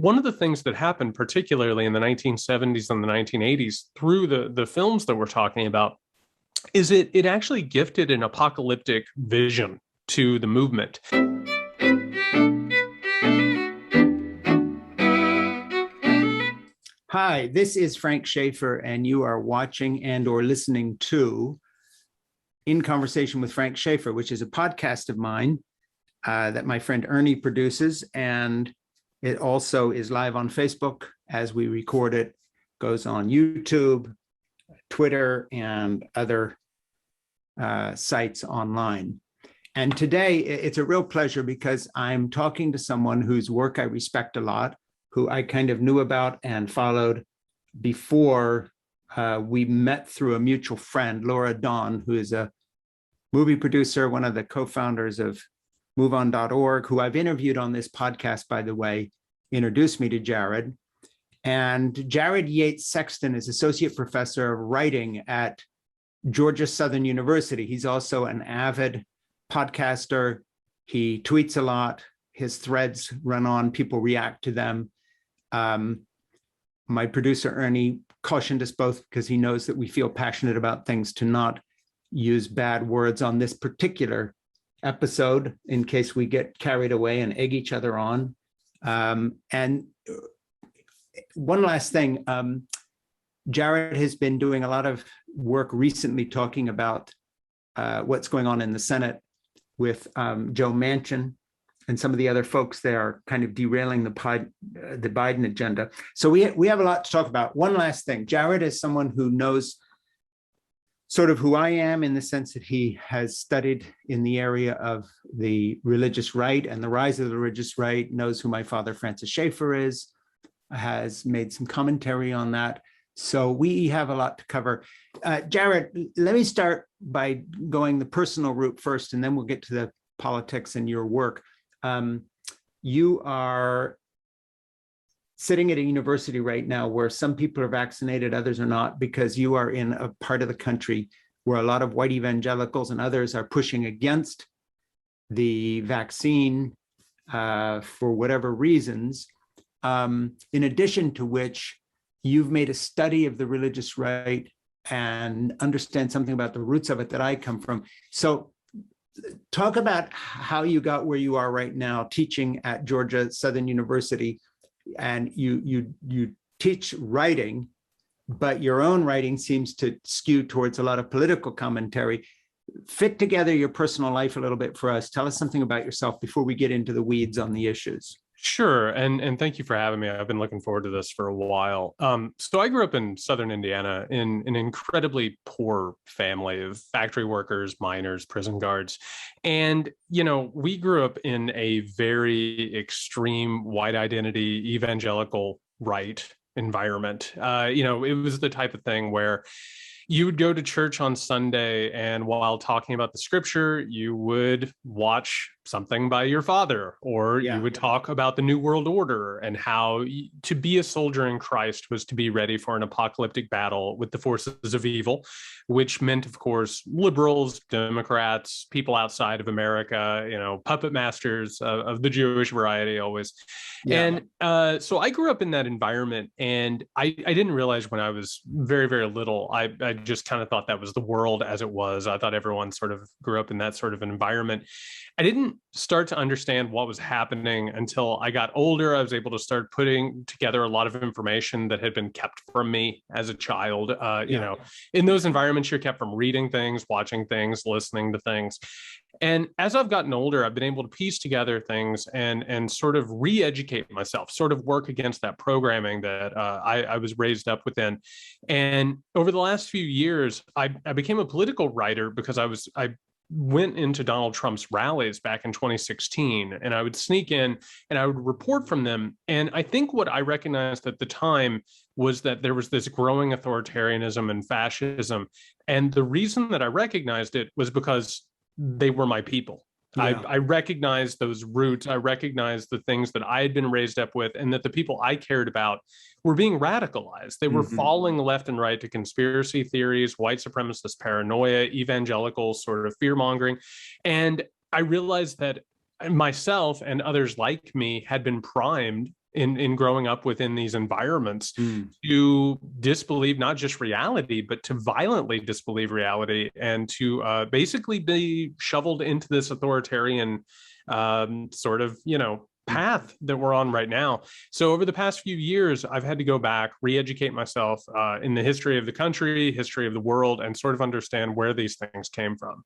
one of the things that happened, particularly in the 1970s and the 1980s, through the films that we're talking about, is it actually gifted an apocalyptic vision to the movement. Hi, this is Frank Schaeffer, and you are watching and or listening to In Conversation with Frank Schaeffer, which is a podcast of mine that my friend Ernie produces. And it also is live on Facebook as we record it, goes on YouTube, Twitter, and other sites online. And today it's a real pleasure because I'm talking to someone whose work I respect a lot, who I kind of knew about and followed before we met through a mutual friend, Laura Dawn, who is a movie producer, one of the co-founders of MoveOn.org, who I've interviewed on this podcast, by the way, introduced me to Jared. And Jared Yates Sexton is associate professor of writing at Georgia Southern University. He's also an avid podcaster. He tweets a lot. His threads run on, people react to them. My producer, Ernie, cautioned us both because he knows that we feel passionate about things to not use bad words on this particular episode in case we get carried away and egg each other on. And one last thing, Jared has been doing a lot of work recently talking about what's going on in the Senate with Joe Manchin and some of the other folks there are kind of derailing the Biden agenda. So we have a lot to talk about. One last thing, Jared is someone who knows sort of who I am in the sense that he has studied in the area of the religious right and the rise of the religious right, knows who my father, Francis Schaeffer, is, has made some commentary on that. So we have a lot to cover. Jared, let me start by going the personal route first, and then we'll get to the politics and your work. You are sitting at a university right now where some people are vaccinated, others are not, because you are in a part of the country where a lot of white evangelicals and others are pushing against the vaccine for whatever reasons. In addition to which, you've made a study of the religious right and understand something about the roots of it that I come from. So talk about how you got where you are right now teaching at Georgia Southern University, and you teach writing, but your own writing seems to skew towards a lot of political commentary. Fit together your personal life a little bit for us. Tell us something about yourself before we get into the weeds on the issues. Sure. And thank you for having me. I've been looking forward to this for a while. So I grew up in Southern Indiana in an incredibly poor family of factory workers, miners, prison guards. And, we grew up in a very extreme white identity, evangelical right environment. It was the type of thing where you would go to church on Sunday, and while talking about the scripture, you would watch something by your father, or you would talk about the New World Order and how to be a soldier in Christ was to be ready for an apocalyptic battle with the forces of evil, which meant, of course, liberals, Democrats, people outside of America, puppet masters of the Jewish variety always. Yeah. And so I grew up in that environment, and I didn't realize when I was very, very little, I just kind of thought that was the world as it was. I thought everyone sort of grew up in that sort of an environment. I didn't start to understand what was happening until I got older. I was able to start putting together a lot of information that had been kept from me as a child. In those environments, you're kept from reading things, watching things, listening to things. And as I've gotten older, I've been able to piece together things and sort of re-educate myself, sort of work against that programming that I was raised up within. And over the last few years, I became a political writer because I went into Donald Trump's rallies back in 2016, and I would sneak in and I would report from them. And I think what I recognized at the time was that there was this growing authoritarianism and fascism. And the reason that I recognized it was because they were my people. Yeah. I recognized those roots. I recognized the things that I had been raised up with, and that the people I cared about were being radicalized. They were falling left and right to conspiracy theories, white supremacist paranoia, evangelical sort of fear mongering. And I realized that myself and others like me had been primed in growing up within these environments Mm. to disbelieve not just reality, but to violently disbelieve reality, and to basically be shoveled into this authoritarian sort of, path that we're on right now. So over the past few years, I've had to go back, re-educate myself in the history of the country, history of the world, and sort of understand where these things came from.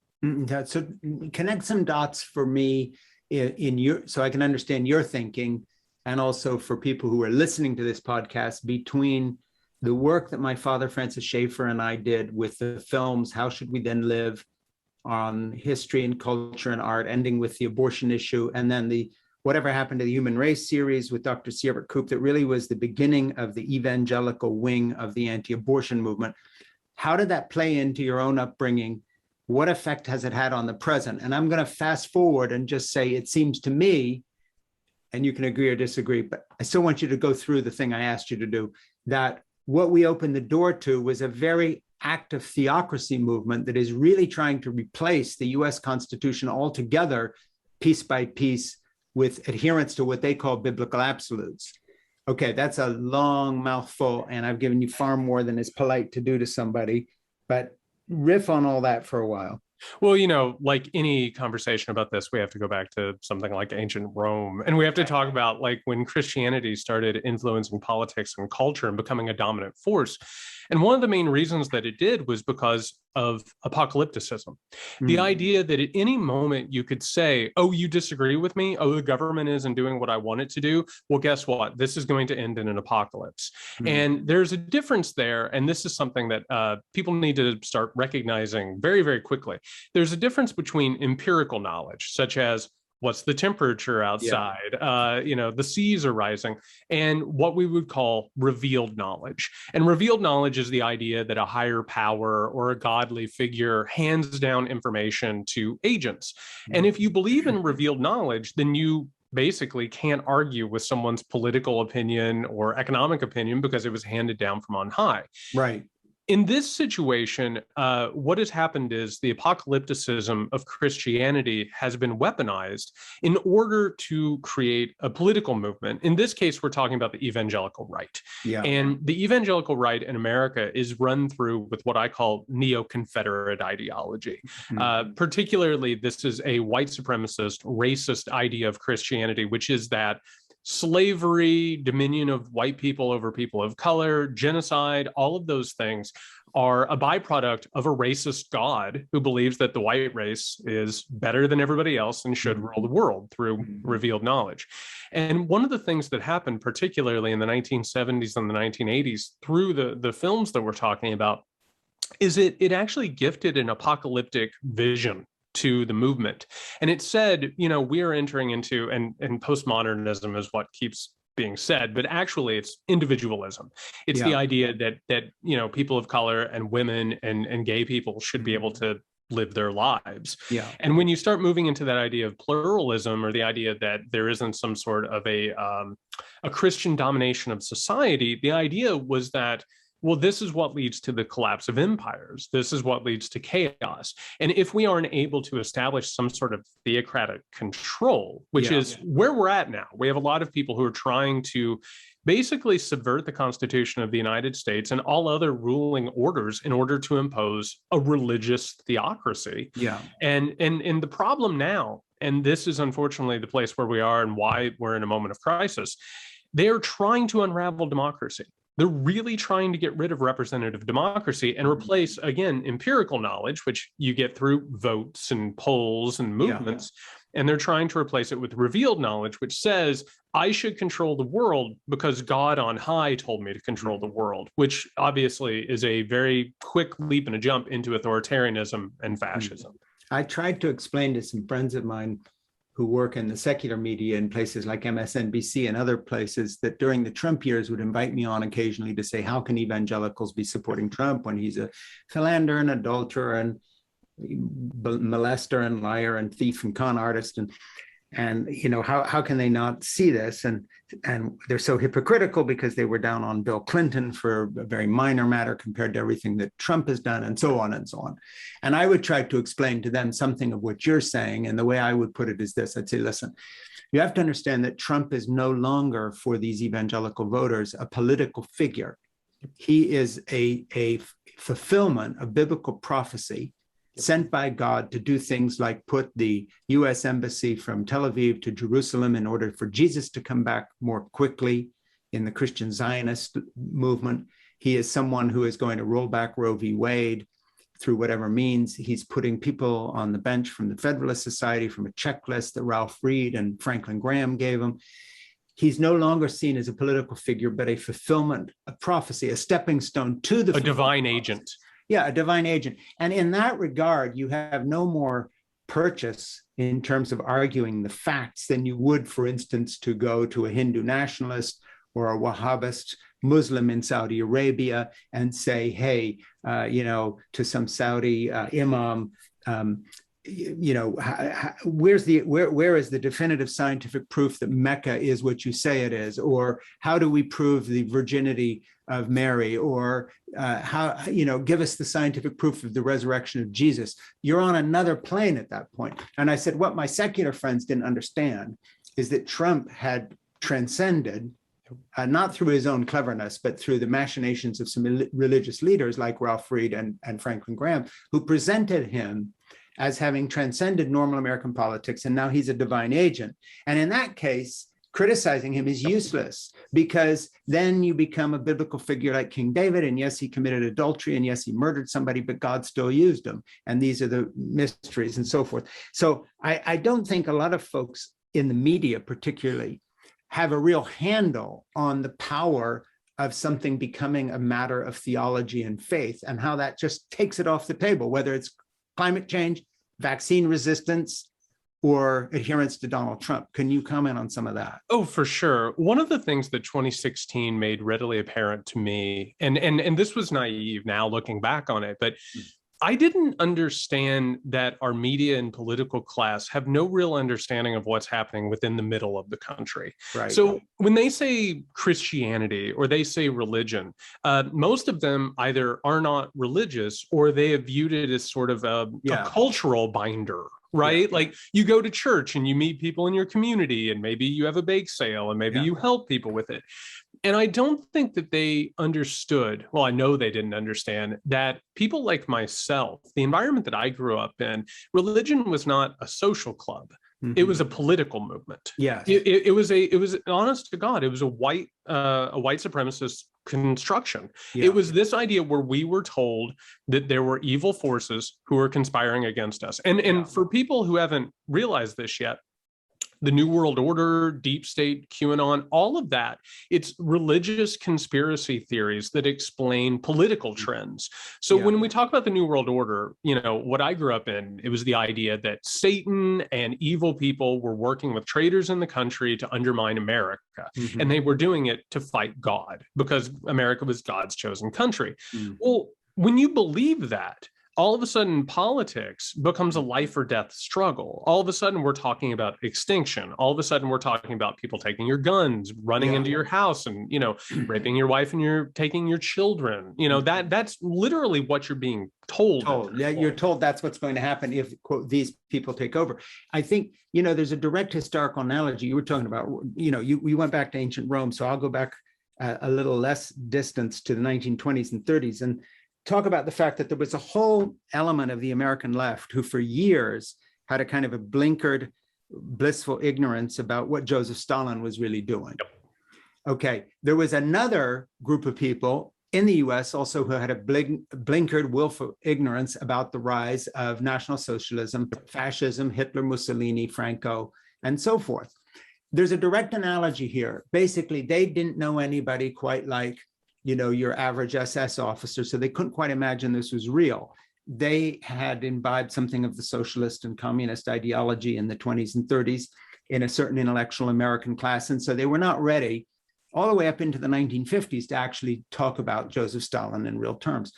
So connect some dots for me in your, so I can understand your thinking, and also for people who are listening to this podcast, between the work that my father, Francis Schaeffer, and I did with the films, How Should We Then Live, on history and culture and art, ending with the abortion issue, and then the Whatever Happened to the Human Race series with Dr. Siebert Koop, that really was the beginning of the evangelical wing of the anti-abortion movement. How did that play into your own upbringing? What effect has it had on the present? And I'm going to fast forward and just say, it seems to me, and you can agree or disagree, but I still want you to go through the thing I asked you to do, that what we opened the door to was a very active theocracy movement that is really trying to replace the US Constitution altogether, piece by piece, with adherence to what they call biblical absolutes. Okay, that's a long mouthful, and I've given you far more than is polite to do to somebody, but riff on all that for a while. Well, like any conversation about this, we have to go back to something like ancient Rome. And we have to talk about like when Christianity started influencing politics and culture and becoming a dominant force. And one of the main reasons that it did was because of apocalypticism. The idea that at any moment you could say, oh, you disagree with me? Oh, the government isn't doing what I want it to do. Well, guess what? This is going to end in an apocalypse. And there's a difference there. And this is something that people need to start recognizing very, very quickly. There's a difference between empirical knowledge, such as what's the temperature outside, the seas are rising, and what we would call revealed knowledge. And revealed knowledge is the idea that a higher power or a godly figure hands down information to agents. And if you believe in revealed knowledge, then you basically can't argue with someone's political opinion or economic opinion because it was handed down from on high. Right. In this situation, what has happened is the apocalypticism of Christianity has been weaponized in order to create a political movement. In this case, we're talking about the evangelical right. Yeah. And the evangelical right in America is run through with what I call neo-Confederate ideology. Particularly, this is a white supremacist, racist idea of Christianity, which is that slavery, dominion of white people over people of color, genocide, all of those things are a byproduct of a racist God who believes that the white race is better than everybody else and should rule the world through revealed knowledge. And one of the things that happened, particularly in the 1970s and the 1980s, through the films that we're talking about, is it actually gifted an apocalyptic vision to the movement. And it said, we are entering into, and postmodernism is what keeps being said, but actually it's individualism. It's the idea that people of color and women and gay people should be able to live their lives. Yeah. And when you start moving into that idea of pluralism, or the idea that there isn't some sort of a Christian domination of society, the idea was that, well, this is what leads to the collapse of empires. This is what leads to chaos. And if we aren't able to establish some sort of theocratic control, which is where we're at now, we have a lot of people who are trying to basically subvert the Constitution of the United States and all other ruling orders in order to impose a religious theocracy. Yeah. And the problem now, and this is unfortunately the place where we are and why we're in a moment of crisis, they're trying to unravel democracy. They're really trying to get rid of representative democracy and replace, again, empirical knowledge, which you get through votes and polls and movements. Yeah. And they're trying to replace it with revealed knowledge, which says, I should control the world because God on high told me to control the world, which obviously is a very quick leap and a jump into authoritarianism and fascism. I tried to explain to some friends of mine who work in the secular media in places like MSNBC and other places that during the Trump years would invite me on occasionally to say, how can evangelicals be supporting Trump when he's a philanderer and adulterer and molester and liar and thief and con artist? And how can they not see this? And they're so hypocritical because they were down on Bill Clinton for a very minor matter compared to everything that Trump has done, and so on and so on. And I would try to explain to them something of what you're saying. And the way I would put it is this: I'd say, listen, you have to understand that Trump is no longer, for these evangelical voters, a political figure. He is a fulfillment of biblical prophecy sent by God to do things like put the US embassy from Tel Aviv to Jerusalem in order for Jesus to come back more quickly in the Christian Zionist movement. He is someone who is going to roll back Roe v. Wade through whatever means. He's putting people on the bench from the Federalist Society from a checklist that Ralph Reed and Franklin Graham gave him. He's no longer seen as a political figure, but a fulfillment, a prophecy, a stepping stone to the— a divine agent. Yeah, a divine agent. And in that regard, you have no more purchase in terms of arguing the facts than you would, for instance, to go to a Hindu nationalist or a Wahhabist Muslim in Saudi Arabia and say, hey, to some Saudi imam, where is the definitive scientific proof that Mecca is what you say it is? Or how do we prove the virginity of Mary? Or give us the scientific proof of the resurrection of Jesus? You're on another plane at that point. And I said, what my secular friends didn't understand is that Trump had transcended, not through his own cleverness, but through the machinations of some religious leaders like Ralph Reed and Franklin Graham, who presented him as having transcended normal American politics, and now he's a divine agent. And in that case, criticizing him is useless, because then you become a biblical figure like King David, and yes, he committed adultery, and yes, he murdered somebody, but God still used him. And these are the mysteries and so forth. So I don't think a lot of folks in the media particularly have a real handle on the power of something becoming a matter of theology and faith, and how that just takes it off the table, whether it's climate change, vaccine resistance, or adherence to Donald Trump. Can you comment on some of that? Oh, for sure. One of the things that 2016 made readily apparent to me, and this was naive now looking back on it, but I didn't understand that our media and political class have no real understanding of what's happening within the middle of the country. Right. So when they say Christianity or they say religion, most of them either are not religious or they have viewed it as sort of a cultural binder. Right? Yeah. Like you go to church and you meet people in your community, and maybe you have a bake sale and maybe you help people with it. And I don't think that they understood, well, I know they didn't understand that people like myself, the environment that I grew up in, religion was not a social club. Mm-hmm. It was a political movement. Yeah. It was honest to God, it was a white supremacist construction. Yeah. It was this idea where we were told that there were evil forces who were conspiring against us. And for people who haven't realized this yet, the New World Order, deep state, QAnon, all of that, it's religious conspiracy theories that explain political trends. So when we talk about the New World Order, what I grew up in, it was the idea that Satan and evil people were working with traitors in the country to undermine America. Mm-hmm. And they were doing it to fight God because America was God's chosen country. Mm. Well, when you believe that, all of a sudden politics becomes a life or death struggle. All of a sudden we're talking about extinction. All of a sudden we're talking about people taking your guns, running into your house and, raping your wife and you're taking your children. That's literally what you're being told. Yeah, you're told that's what's going to happen if, quote, these people take over. I think, there's a direct historical analogy. You were talking about, we went back to ancient Rome. So I'll go back a little less distance to the 1920s and 30s. And talk about the fact that there was a whole element of the American left who for years had a kind of a blinkered, blissful ignorance about what Joseph Stalin was really doing. Yep. Okay, there was another group of people in the US also who had a blinkered, willful ignorance about the rise of National Socialism, fascism, Hitler, Mussolini, Franco, and so forth. There's a direct analogy here. Basically, they didn't know anybody quite like your average SS officer, so they couldn't quite imagine this was real. They had imbibed something of the socialist and communist ideology in the 20s and 30s in a certain intellectual American class, and so they were not ready all the way up into the 1950s to actually talk about Joseph Stalin in real terms.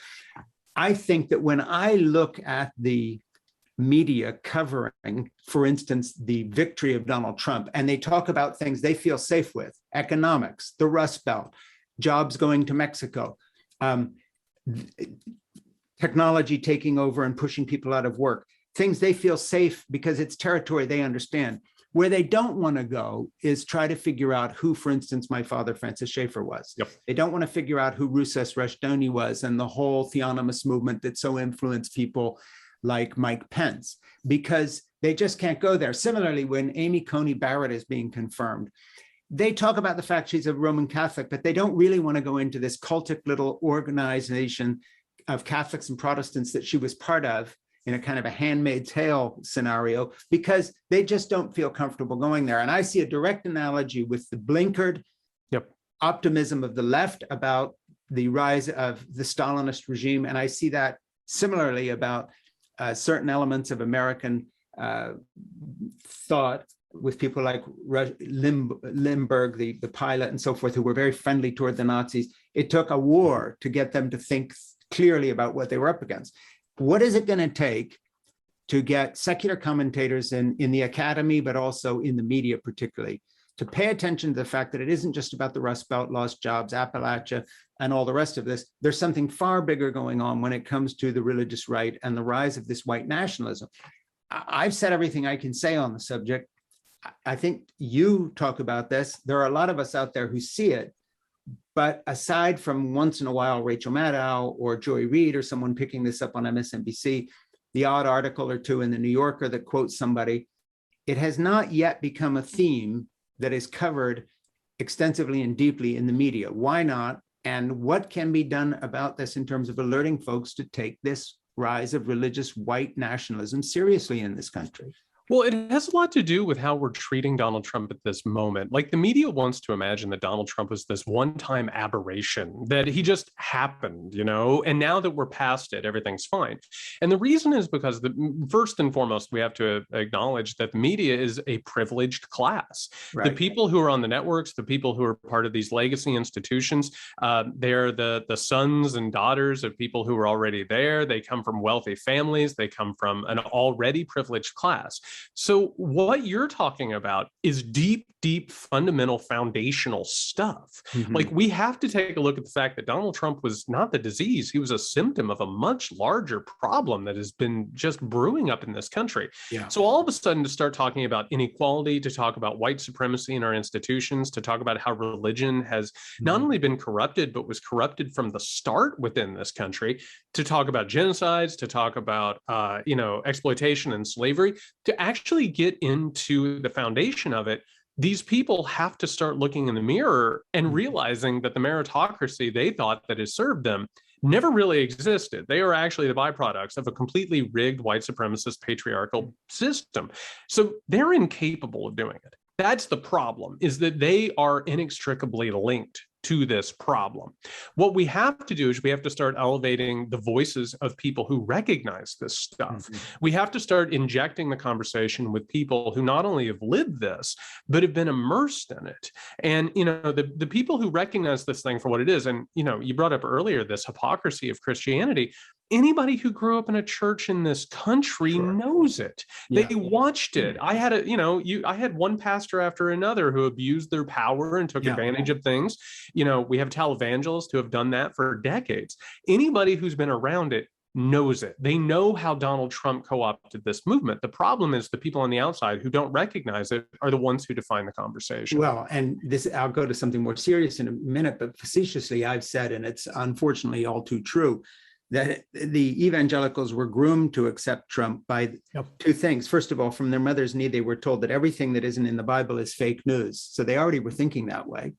I think that when I look at the media covering, for instance, the victory of Donald Trump, and they talk about things they feel safe with: economics, the Rust Belt, jobs going to Mexico, technology taking over and pushing people out of work, things they feel safe because it's territory they understand. Where they don't want to go is try to figure out who, for instance, my father, Francis Schaeffer, was. Yep. They don't want to figure out who Rousas Rushdoony was and the whole theonomous movement that so influenced people like Mike Pence, because they just can't go there. Similarly, when Amy Coney Barrett is being confirmed, they talk about the fact she's a Roman Catholic, but they don't really want to go into this cultic little organization of Catholics and Protestants that she was part of in a kind of a Handmaid's Tale scenario, because they just don't feel comfortable going there. And I see a direct analogy with the blinkered optimism of the left about the rise of the Stalinist regime. And I see that similarly about certain elements of American thought with people like Limburg, the pilot and so forth, who were very friendly toward the Nazis. It took a war to get them to think clearly about what they were up against. What is it going to take to get secular commentators in the academy, but also in the media particularly, to pay attention to the fact that it isn't just about the Rust Belt, lost jobs, Appalachia, and all the rest of this? There's something far bigger going on when it comes to the religious right and the rise of this white nationalism. I've said everything I can say on the subject. I think you talk about this. There are a lot of us out there who see it. But aside from once in a while, Rachel Maddow or Joy Reid or someone picking this up on MSNBC, the odd article or two in the New Yorker that quotes somebody, it has not yet become a theme that is covered extensively and deeply in the media. Why not? And what can be done about this in terms of alerting folks to take this rise of religious white nationalism seriously in this country? Well, it has a lot to do with how we're treating Donald Trump at this moment. Like, the media wants to imagine that Donald Trump was this one-time aberration, that he just happened, and now that we're past it, everything's fine. And the reason is because, first and foremost, we have to acknowledge that the media is a privileged class. Right. The people who are on the networks, the people who are part of these legacy institutions, they're the sons and daughters of people who are already there. They come from wealthy families. They come from an already privileged class. So what you're talking about is deep, fundamental, foundational stuff. Mm-hmm. Like, we have to take a look at the fact that Donald Trump was not the disease. He was a symptom of a much larger problem that has been just brewing up in this country. Yeah. So all of a sudden, to start talking about inequality, to talk about white supremacy in our institutions, to talk about how religion has not only been corrupted, but was corrupted from the start within this country, to talk about genocides, to talk about, exploitation and slavery, to actually get into the foundation of it, these people have to start looking in the mirror and realizing that the meritocracy they thought that has served them never really existed. They are actually the byproducts of a completely rigged white supremacist patriarchal system. So they're incapable of doing it. That's the problem, is that they are inextricably linked to this problem. What we have to do is we have to start elevating the voices of people who recognize this stuff. Mm-hmm. We have to start injecting the conversation with people who not only have lived this, but have been immersed in it. And, the people who recognize this thing for what it is, and, you brought up earlier this hypocrisy of Christianity. Anybody who grew up in a church in this country knows it. Yeah. They watched it. I had I had one pastor after another who abused their power and took advantage of things. We have televangelists who have done that for decades. Anybody who's been around it knows it. They know how Donald Trump co-opted this movement. The problem is the people on the outside who don't recognize it are the ones who define the conversation. Well, and this, I'll go to something more serious in a minute, but facetiously I've said, and it's unfortunately all too true, that the evangelicals were groomed to accept Trump by two things. First of all, from their mother's knee, they were told that everything that isn't in the Bible is fake news. So they already were thinking that way.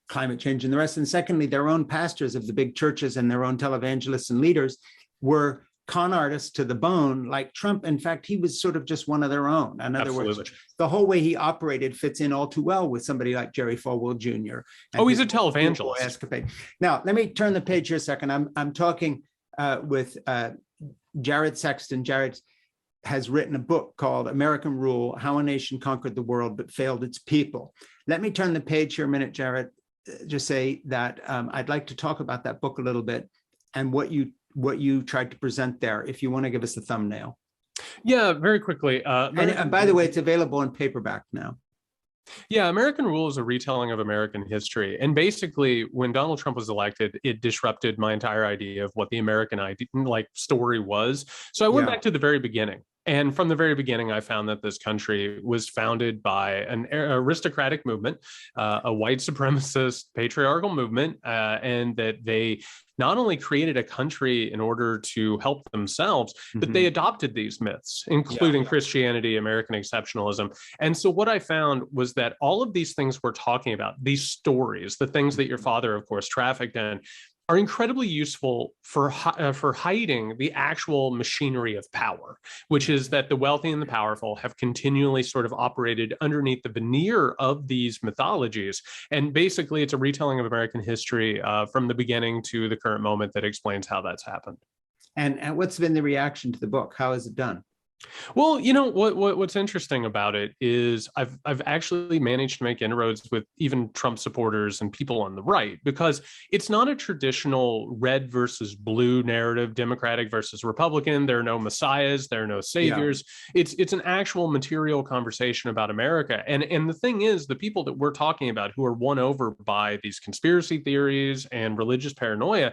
Climate change and the rest. And secondly, their own pastors of the big churches and their own televangelists and leaders were con artists to the bone, like Trump. In fact, he was sort of just one of their own. In other words, the whole way he operated fits in all too well with somebody like Jerry Falwell Jr. He's a televangelist. Escapade. Now, let me turn the page here a second. I'm talking with Jared Sexton. Jared has written a book called American Rule: How a Nation Conquered the World but Failed Its People. Let me turn the page here a minute, Jared. Just say that I'd like to talk about that book a little bit and what you tried to present there, if you want to give us a thumbnail. Yeah, very quickly. And by the way, it's available in paperback now. Yeah, American Rule is a retelling of American history. And basically, when Donald Trump was elected, it disrupted my entire idea of what the American story was. So I went Yeah. back to the very beginning. And from the very beginning, I found that this country was founded by an aristocratic movement, a white supremacist patriarchal movement, and that they not only created a country in order to help themselves, but they adopted these myths, including Christianity, American exceptionalism. And so what I found was that all of these things we're talking about, these stories, the things that your father, of course, trafficked in, are incredibly useful for hiding the actual machinery of power, which is that the wealthy and the powerful have continually sort of operated underneath the veneer of these mythologies. And basically, it's a retelling of American history from the beginning to the current moment that explains how that's happened. And what's been the reaction to the book? How is it done? Well, what's interesting about it is I've actually managed to make inroads with even Trump supporters and people on the right, because it's not a traditional red versus blue narrative, Democratic versus Republican. There are no messiahs, there are no saviors. It's an actual material conversation about America. And the thing is, the people that we're talking about who are won over by these conspiracy theories and religious paranoia,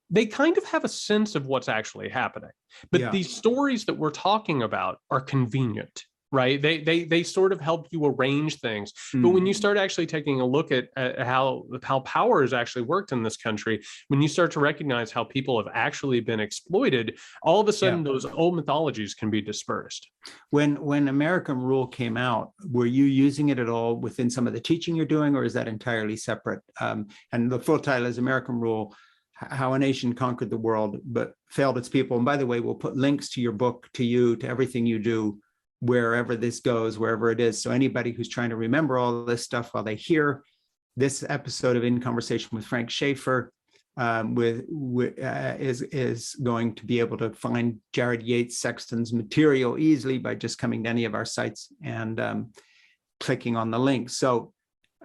they kind of have a sense of what's actually happening. But these stories that we're talking about are convenient, right? They sort of help you arrange things. But when you start actually taking a look at how power has actually worked in this country, when you start to recognize how people have actually been exploited, all of a sudden those old mythologies can be dispersed. When American Rule came out, were you using it at all within some of the teaching you're doing, or is that entirely separate? And the full title is American Rule: How a Nation Conquered the World but Failed Its People. And by the way, we'll put links to your book, to you, to everything you do, wherever this goes, wherever it is. So anybody who's trying to remember all this stuff while they hear this episode of In Conversation with Frank Schaeffer is going to be able to find Jared Yates Sexton's material easily by just coming to any of our sites and clicking on the link. So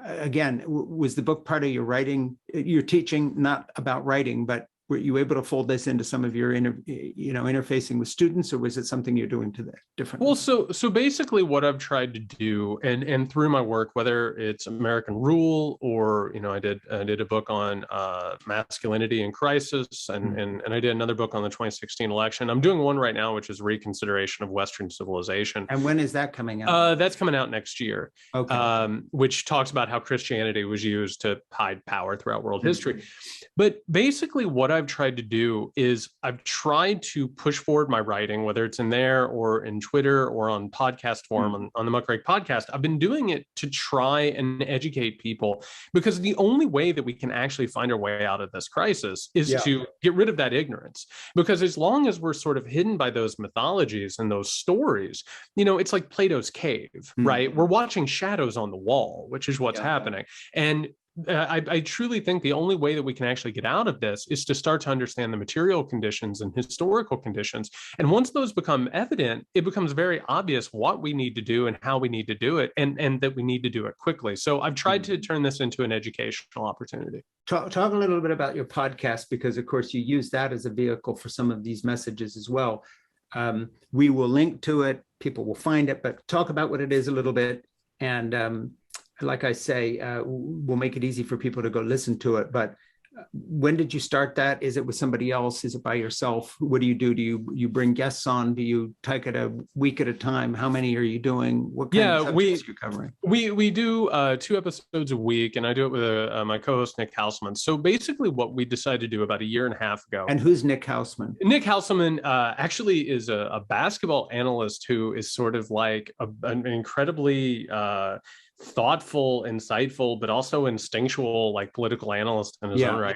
again, was the book part of your writing, your teaching, not about writing, but were you able to fold this into some of your interfacing with students, or was it something you're doing to that differently? Well, so basically what I've tried to do, and through my work, whether it's American Rule or, I did a book on masculinity in crisis, and I did another book on the 2016 election. I'm doing one right now, which is reconsideration of Western civilization. And when is that coming out? That's coming out next year. Okay. Which talks about how Christianity was used to hide power throughout world history. But basically what I've tried to do is I've tried to push forward my writing, whether it's in there or in Twitter or on podcast form on the Muckrake podcast. I've been doing it to try and educate people, because the only way that we can actually find our way out of this crisis is to get rid of that ignorance. Because as long as we're sort of hidden by those mythologies and those stories, it's like Plato's cave, right? We're watching shadows on the wall, which is what's happening. And I truly think the only way that we can actually get out of this is to start to understand the material conditions and historical conditions. And once those become evident, it becomes very obvious what we need to do and how we need to do it, and that we need to do it quickly. So I've tried to turn this into an educational opportunity. Talk a little bit about your podcast, because of course you use that as a vehicle for some of these messages as well. We will link to it. People will find it, but talk about what it is a little bit. And like I say, we'll make it easy for people to go listen to it. But when did you start that? Is it with somebody else? Is it by yourself? What do? Do you bring guests on? Do you take it a week at a time? How many are you doing? What kind of subjects are you covering? We do 2 episodes a week, and I do it with my co-host Nick Hauselman. So basically what we decided to do about 1.5 years ago. And who's Nick Hauselman? Nick Hauselman actually is a basketball analyst who is sort of like an incredibly thoughtful, insightful, but also instinctual, like political analyst in his own right.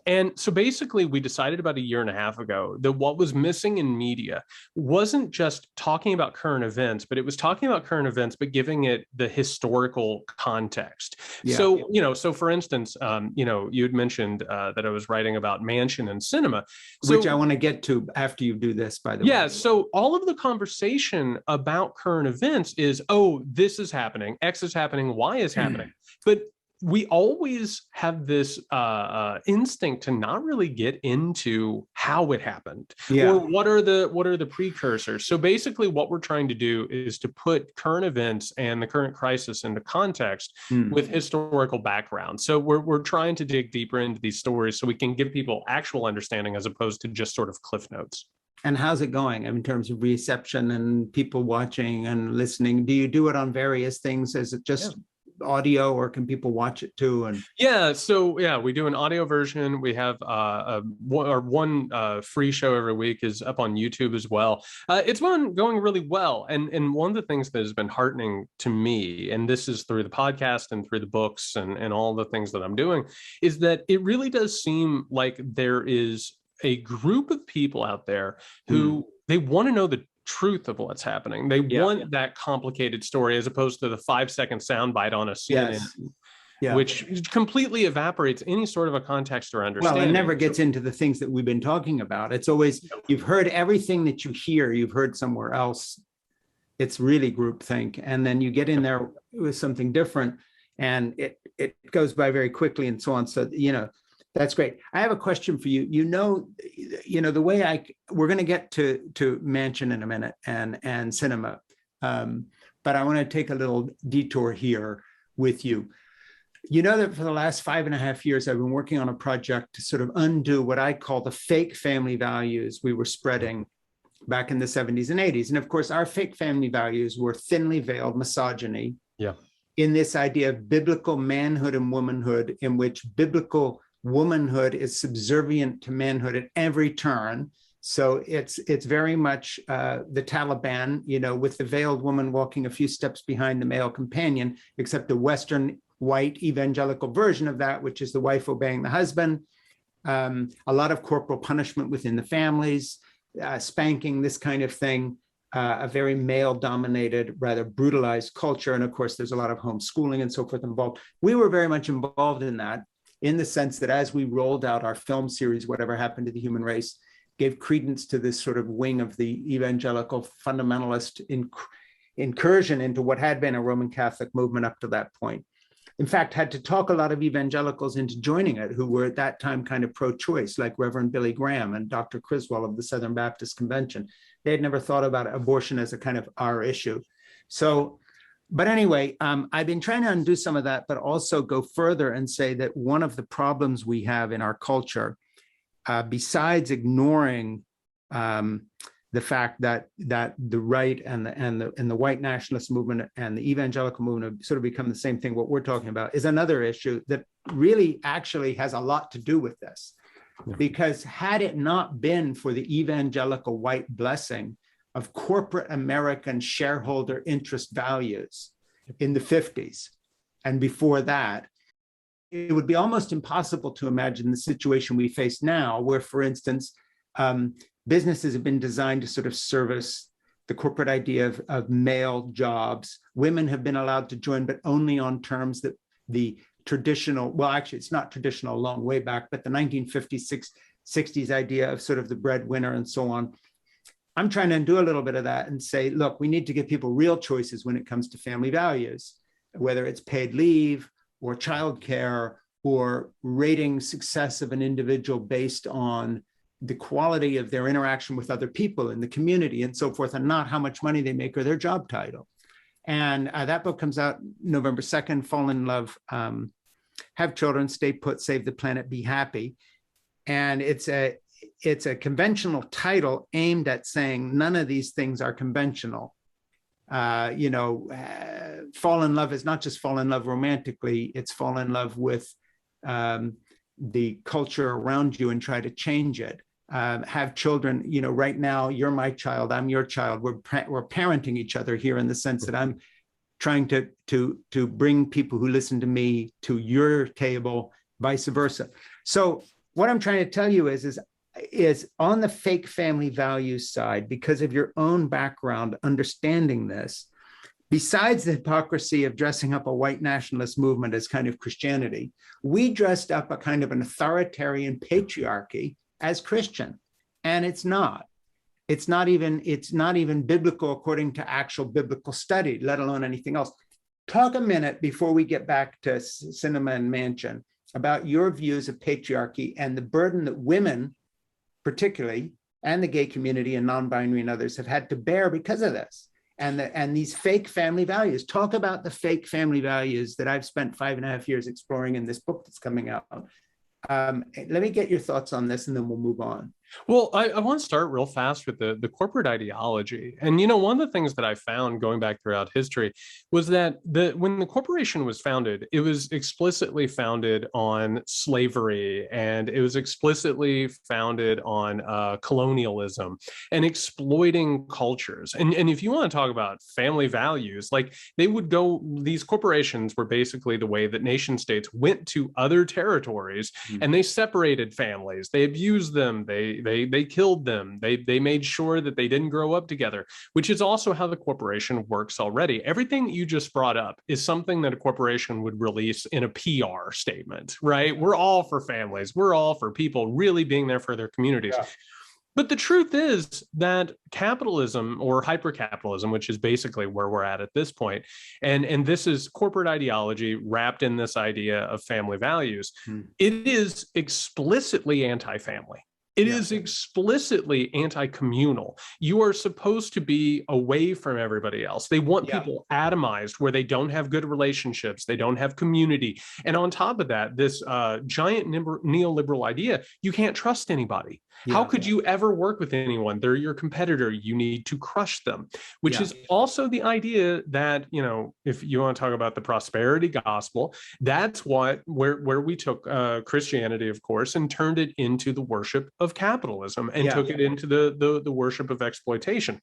And so basically we decided about 1.5 years ago that what was missing in media wasn't just talking about current events, but it was talking about current events, but giving it the historical context. So for instance, you had mentioned that I was writing about Manchin and cinema. Which I want to get to after you do this, by the way. Yeah, so all of the conversation about current events is, oh, this is happening, X is happening, Y is happening. But we always have this instinct to not really get into how it happened, or what are the precursors. So basically what we're trying to do is to put current events and the current crisis into context with historical background. So we're trying to dig deeper into these stories so we can give people actual understanding as opposed to just sort of cliff notes. And how's it going in terms of reception and people watching and listening? Do you do it on various things? Is it just audio, or can people watch it too? And we do an audio version. We have one free show every week is up on YouTube as well. It's going really well, and one of the things that has been heartening to me, and this is through the podcast and through the books and all the things that I'm doing, is that it really does seem like there is a group of people out there who they want to know the truth of what's happening. They want that complicated story as opposed to the 5-second soundbite on a CNN, which completely evaporates any sort of a context or understanding. Well, it never gets into the things that we've been talking about. It's always, you've heard everything that you hear, you've heard somewhere else. It's really groupthink. And then you get in there with something different and it goes by very quickly and so on. So, that's great. I have a question for you. The way we're going to get to Manchin in a minute and cinema, but I want to take a little detour here with you. You know that for the last 5.5 years, I've been working on a project to sort of undo what I call the fake family values we were spreading back in the 70s and 80s. And of course, our fake family values were thinly veiled misogyny in this idea of biblical manhood and womanhood, in which biblical womanhood is subservient to manhood at every turn. So it's very much the Taliban, with the veiled woman walking a few steps behind the male companion, except the Western white evangelical version of that, which is the wife obeying the husband. A lot of corporal punishment within the families, spanking, this kind of thing. A very male-dominated, rather brutalized culture. And of course, there's a lot of homeschooling and so forth involved. We were very much involved in that, in the sense that as we rolled out our film series, Whatever Happened to the Human Race, gave credence to this sort of wing of the evangelical fundamentalist incursion into what had been a Roman Catholic movement up to that point. In fact, had to talk a lot of evangelicals into joining it, who were at that time kind of pro-choice, like Reverend Billy Graham and Dr. Criswell of the Southern Baptist Convention. They had never thought about abortion as a kind of our issue. But anyway, I've been trying to undo some of that, but also go further and say that one of the problems we have in our culture, besides ignoring the fact that the right and the white nationalist movement and the evangelical movement have sort of become the same thing, what we're talking about is another issue that really actually has a lot to do with this. Because had it not been for the evangelical white blessing of corporate American shareholder interest values in the 50s and before that, it would be almost impossible to imagine the situation we face now, where, for instance, businesses have been designed to sort of service the corporate idea of male jobs. Women have been allowed to join, but only on terms that the traditional, well, actually, it's not traditional a long way back, but the 1950s, 60s idea of sort of the breadwinner and so on. I'm trying to do a little bit of that and say, look, we need to give people real choices when it comes to family values, whether it's paid leave or childcare or rating success of an individual based on the quality of their interaction with other people in the community and so forth, and not how much money they make or their job title. And that book comes out November 2nd, Fall in Love, Have Children, Stay Put, Save the Planet, Be Happy. And it's a conventional title aimed at saying none of these things are conventional. Fall in love is not just fall in love romantically, it's fall in love with the culture around you and try to change it. Have children, right now, you're my child, I'm your child. We're parenting each other here in the sense that I'm trying to bring people who listen to me to your table, vice versa. So what I'm trying to tell you is on the fake family values side, because of your own background, understanding this, besides the hypocrisy of dressing up a white nationalist movement as kind of Christianity, we dressed up a kind of an authoritarian patriarchy as Christian. And it's not. It's not even biblical according to actual biblical study, let alone anything else. talk a minute before we get back to Cinema and Mansion about your views of patriarchy and the burden that women, particularly, and the gay community and non-binary and others have had to bear because of this. And these fake family values. Talk about the fake family values that I've spent 5.5 years exploring in this book that's coming out. Let me get your thoughts on this, and then we'll move on. Well, I want to start real fast with the corporate ideology. And, you know, one of the things that I found going back throughout history was that when the corporation was founded, it was explicitly founded on slavery, and it was explicitly founded on colonialism and exploiting cultures. And if you want to talk about family values, like these corporations were basically the way that nation states went to other territories and they separated families, they abused them, they killed them. They made sure that they didn't grow up together, which is also how the corporation works already. Everything you just brought up is something that a corporation would release in a PR statement, right? We're all for families. We're all for people really being there for their communities. Yeah. But the truth is that capitalism, or hypercapitalism, which is basically where we're at this point, and this is corporate ideology wrapped in this idea of family values, it is explicitly anti-family. It is explicitly anti-communal. You are supposed to be away from everybody else. They want people atomized where they don't have good relationships. They don't have community. And on top of that, this giant neoliberal idea, you can't trust anybody. How could you ever work with anyone? They're your competitor. You need to crush them, which is also the idea that, you know, if you want to talk about the prosperity gospel, that's where we took Christianity, of course, and turned it into the worship of capitalism and took it into the worship of exploitation.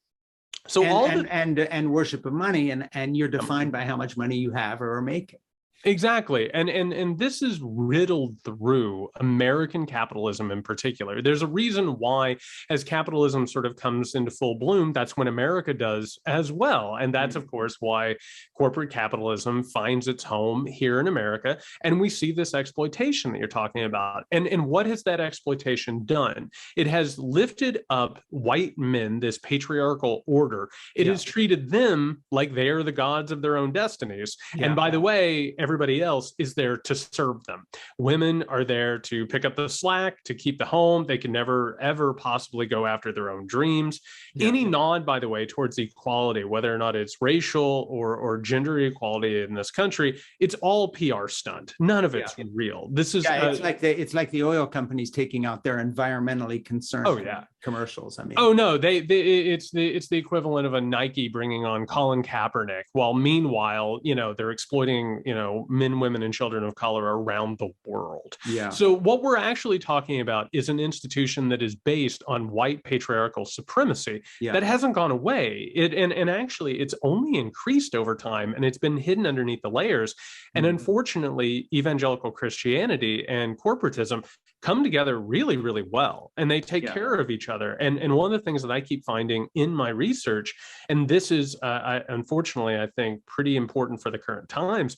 So and worship of money, and you're defined by how much money you have or are making. Exactly. And this is riddled through American capitalism in particular. There's a reason why, as capitalism sort of comes into full bloom, that's when America does as well. And that's, of course, why corporate capitalism finds its home here in America. And we see this exploitation that you're talking about. And what has that exploitation done? It has lifted up white men, this patriarchal order. It has treated them like they are the gods of their own destinies. And by the way, everybody else is there to serve them. Women are there to pick up the slack, to keep the home. They can never, ever possibly go after their own dreams. Any nod, by the way, towards equality, whether or not it's racial or gender equality in this country, it's all PR stunt. None of it's real. This is it's like the oil companies taking out their environmentally concerned commercials. I mean, it's the equivalent of a Nike bringing on Colin Kaepernick, while meanwhile, you know, they're exploiting, you know, men, women, and children of color around the world. So what we're actually talking about is an institution that is based on white patriarchal supremacy that hasn't gone away. And actually, it's only increased over time, and it's been hidden underneath the layers. And unfortunately, evangelical Christianity and corporatism come together really, really well, and they take care of each other. And one of the things that I keep finding in my research, and this is unfortunately, I think, pretty important for the current times,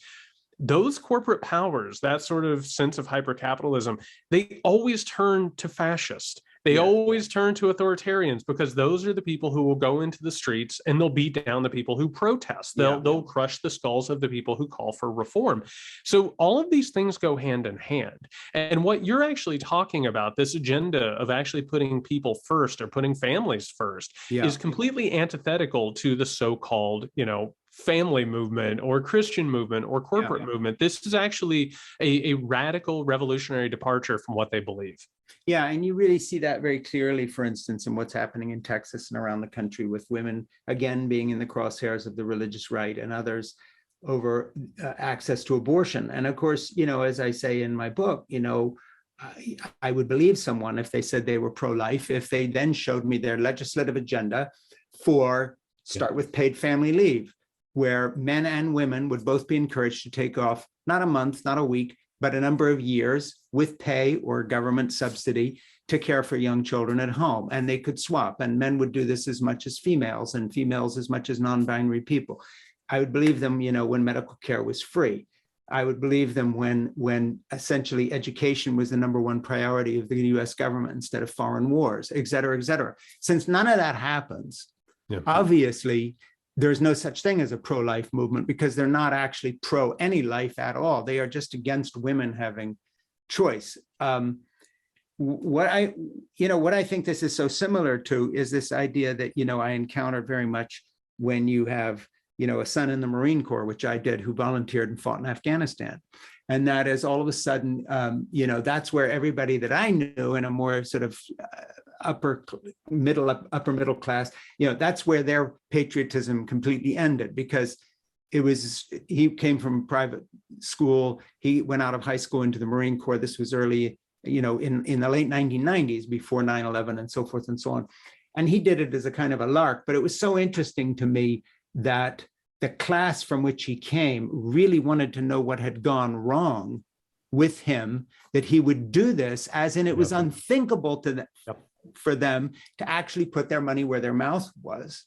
those corporate powers, that sort of sense of hypercapitalism, they always turn to fascist. They always turn to authoritarians, because those are the people who will go into the streets and they'll beat down the people who protest. They'll crush the skulls of the people who call for reform. So all of these things go hand in hand. And what you're actually talking about, this agenda of actually putting people first or putting families first, is completely antithetical to the so-called, you know, family movement or Christian movement or corporate movement. This is actually a radical revolutionary departure from what they believe. Yeah, and you really see that very clearly, for instance, in what's happening in Texas and around the country, with women, again, being in the crosshairs of the religious right and others over access to abortion. And of course, you know, as I say in my book, you know, I would believe someone if they said they were pro-life, if they then showed me their legislative agenda for start with paid family leave, where men and women would both be encouraged to take off not a month, not a week, but a number of years with pay or government subsidy to care for young children at home. And they could swap, and men would do this as much as females, and females as much as non-binary people. I would believe them, you know, when medical care was free. I would believe them when essentially education was the number one priority of the US government instead of foreign wars, et cetera, et cetera. Since none of that happens, obviously, there's no such thing as a pro-life movement because they're not actually pro any life at all. They are just against women having choice. What I think this is so similar to is this idea that, I encounter very much when you have, a son in the Marine Corps, which I did, who volunteered and fought in Afghanistan. And that is all of a sudden, that's where everybody that I knew in a more sort of upper middle class, that's where their patriotism completely ended, because he came from private school. He went out of high school into the Marine Corps. This was early, in the late 1990s, before 9/11 and so forth and so on. And he did it as a kind of a lark, but it was so interesting to me that the class from which he came really wanted to know what had gone wrong with him, that he would do this, as in it was unthinkable to them, for them to actually put their money where their mouth was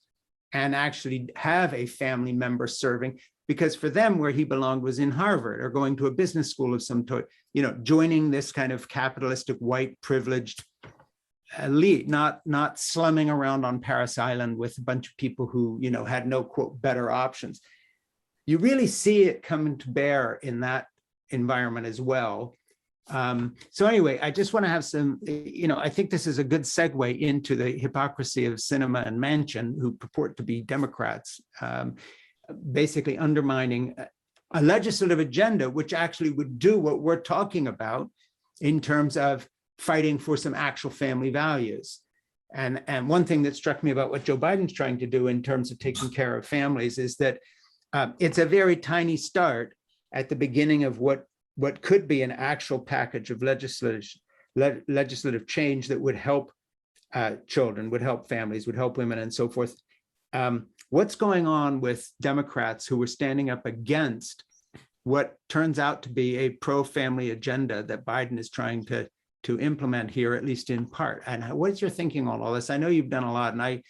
and actually have a family member serving, because for them, where he belonged was in Harvard or going to a business school of some sort, joining this kind of capitalistic, white, privileged elite, not slumming around on Paris Island with a bunch of people who, had no, quote, better options. You really see it coming to bear in that environment as well. So anyway, I just want to have some, I think this is a good segue into the hypocrisy of Sinema and Manchin, who purport to be Democrats, basically undermining a legislative agenda, which actually would do what we're talking about in terms of fighting for some actual family values. And one thing that struck me about what Joe Biden's trying to do in terms of taking care of families is that it's a very tiny start at the beginning of what could be an actual package of legislative change that would help children, would help families, would help women, and so forth. What's going on with Democrats who were standing up against what turns out to be a pro-family agenda that Biden is trying to implement here, at least in part? And what's your thinking on all this? I know you've done a lot, and I've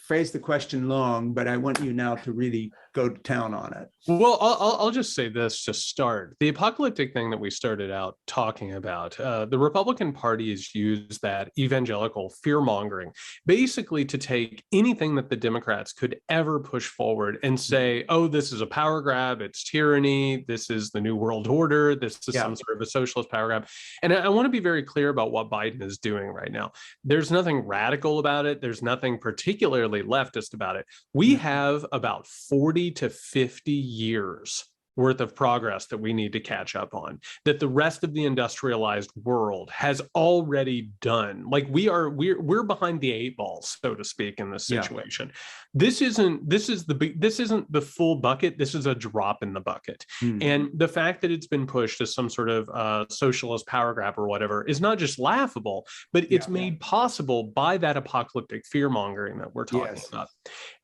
phrased the question long, but I want you now to really go to town on it. Well, I'll just say this to start. The apocalyptic thing that we started out talking about, the Republican Party has used that evangelical fear-mongering basically to take anything that the Democrats could ever push forward and say, oh, this is a power grab, it's tyranny, this is the New World Order, this is some sort of a socialist power grab. And I want to be very clear about what Biden is doing right now. There's nothing radical about it. There's nothing particularly leftist about it. We have about 40 to 50 years worth of progress that we need to catch up on, that the rest of the industrialized world has already done. Like we're behind the eight balls, so to speak, in this situation. This isn't the full bucket. This is a drop in the bucket. And the fact that it's been pushed as some sort of socialist power grab or whatever is not just laughable, but it's made possible by that apocalyptic fear mongering that we're talking about.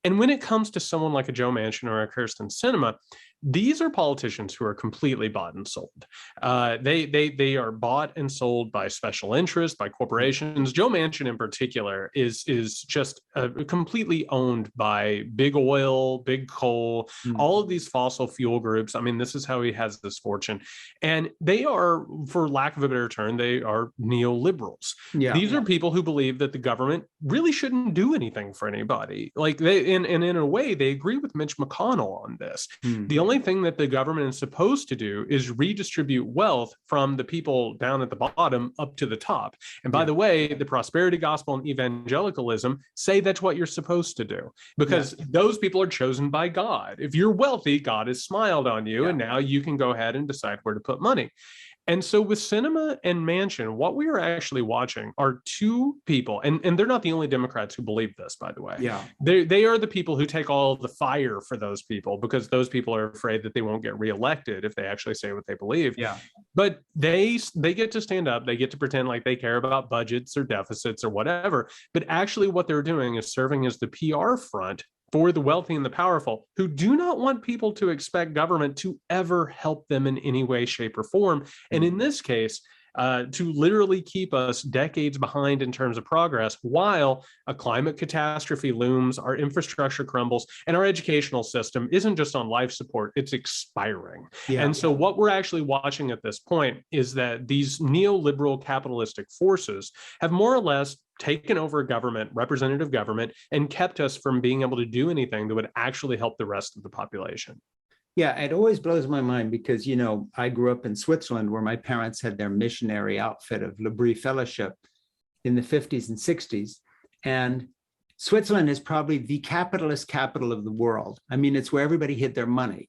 And when it comes to someone like a Joe Manchin or a Kirsten Sinema, these are politicians who are completely bought and sold. They are bought and sold by special interests, by corporations. Joe Manchin in particular is just completely owned by big oil, big coal, all of these fossil fuel groups. I mean, this is how he has this fortune. And they are, for lack of a better term, they are neoliberals. These are people who believe that the government really shouldn't do anything for anybody. Like and in a way, they agree with Mitch McConnell on this. The only thing that the government is supposed to do is redistribute wealth from the people down at the bottom up to the top. And by the way, the prosperity gospel and evangelicalism say that's what you're supposed to do, because those people are chosen by God. If you're wealthy, God has smiled on you, and now you can go ahead and decide where to put money. And so with Sinema and Manchin, what we are actually watching are two people, and they're not the only Democrats who believe this, by the way. They are the people who take all the fire for those people, because those people are afraid that they won't get reelected if they actually say what they believe. But they get to stand up, they get to pretend like they care about budgets or deficits or whatever. But actually what they're doing is serving as the PR front for the wealthy and the powerful, who do not want people to expect government to ever help them in any way, shape, or form. And in this case, to literally keep us decades behind in terms of progress, while a climate catastrophe looms, our infrastructure crumbles, and our educational system isn't just on life support, it's expiring. Yeah. And so what we're actually watching at this point is that these neoliberal capitalistic forces have more or less taken over government, representative government, and kept us from being able to do anything that would actually help the rest of the population. Yeah, it always blows my mind because, you know, I grew up in Switzerland where my parents had their missionary outfit of L'Abri Fellowship in the 50s and 60s. And Switzerland is probably the capitalist capital of the world. I mean, it's where everybody hid their money.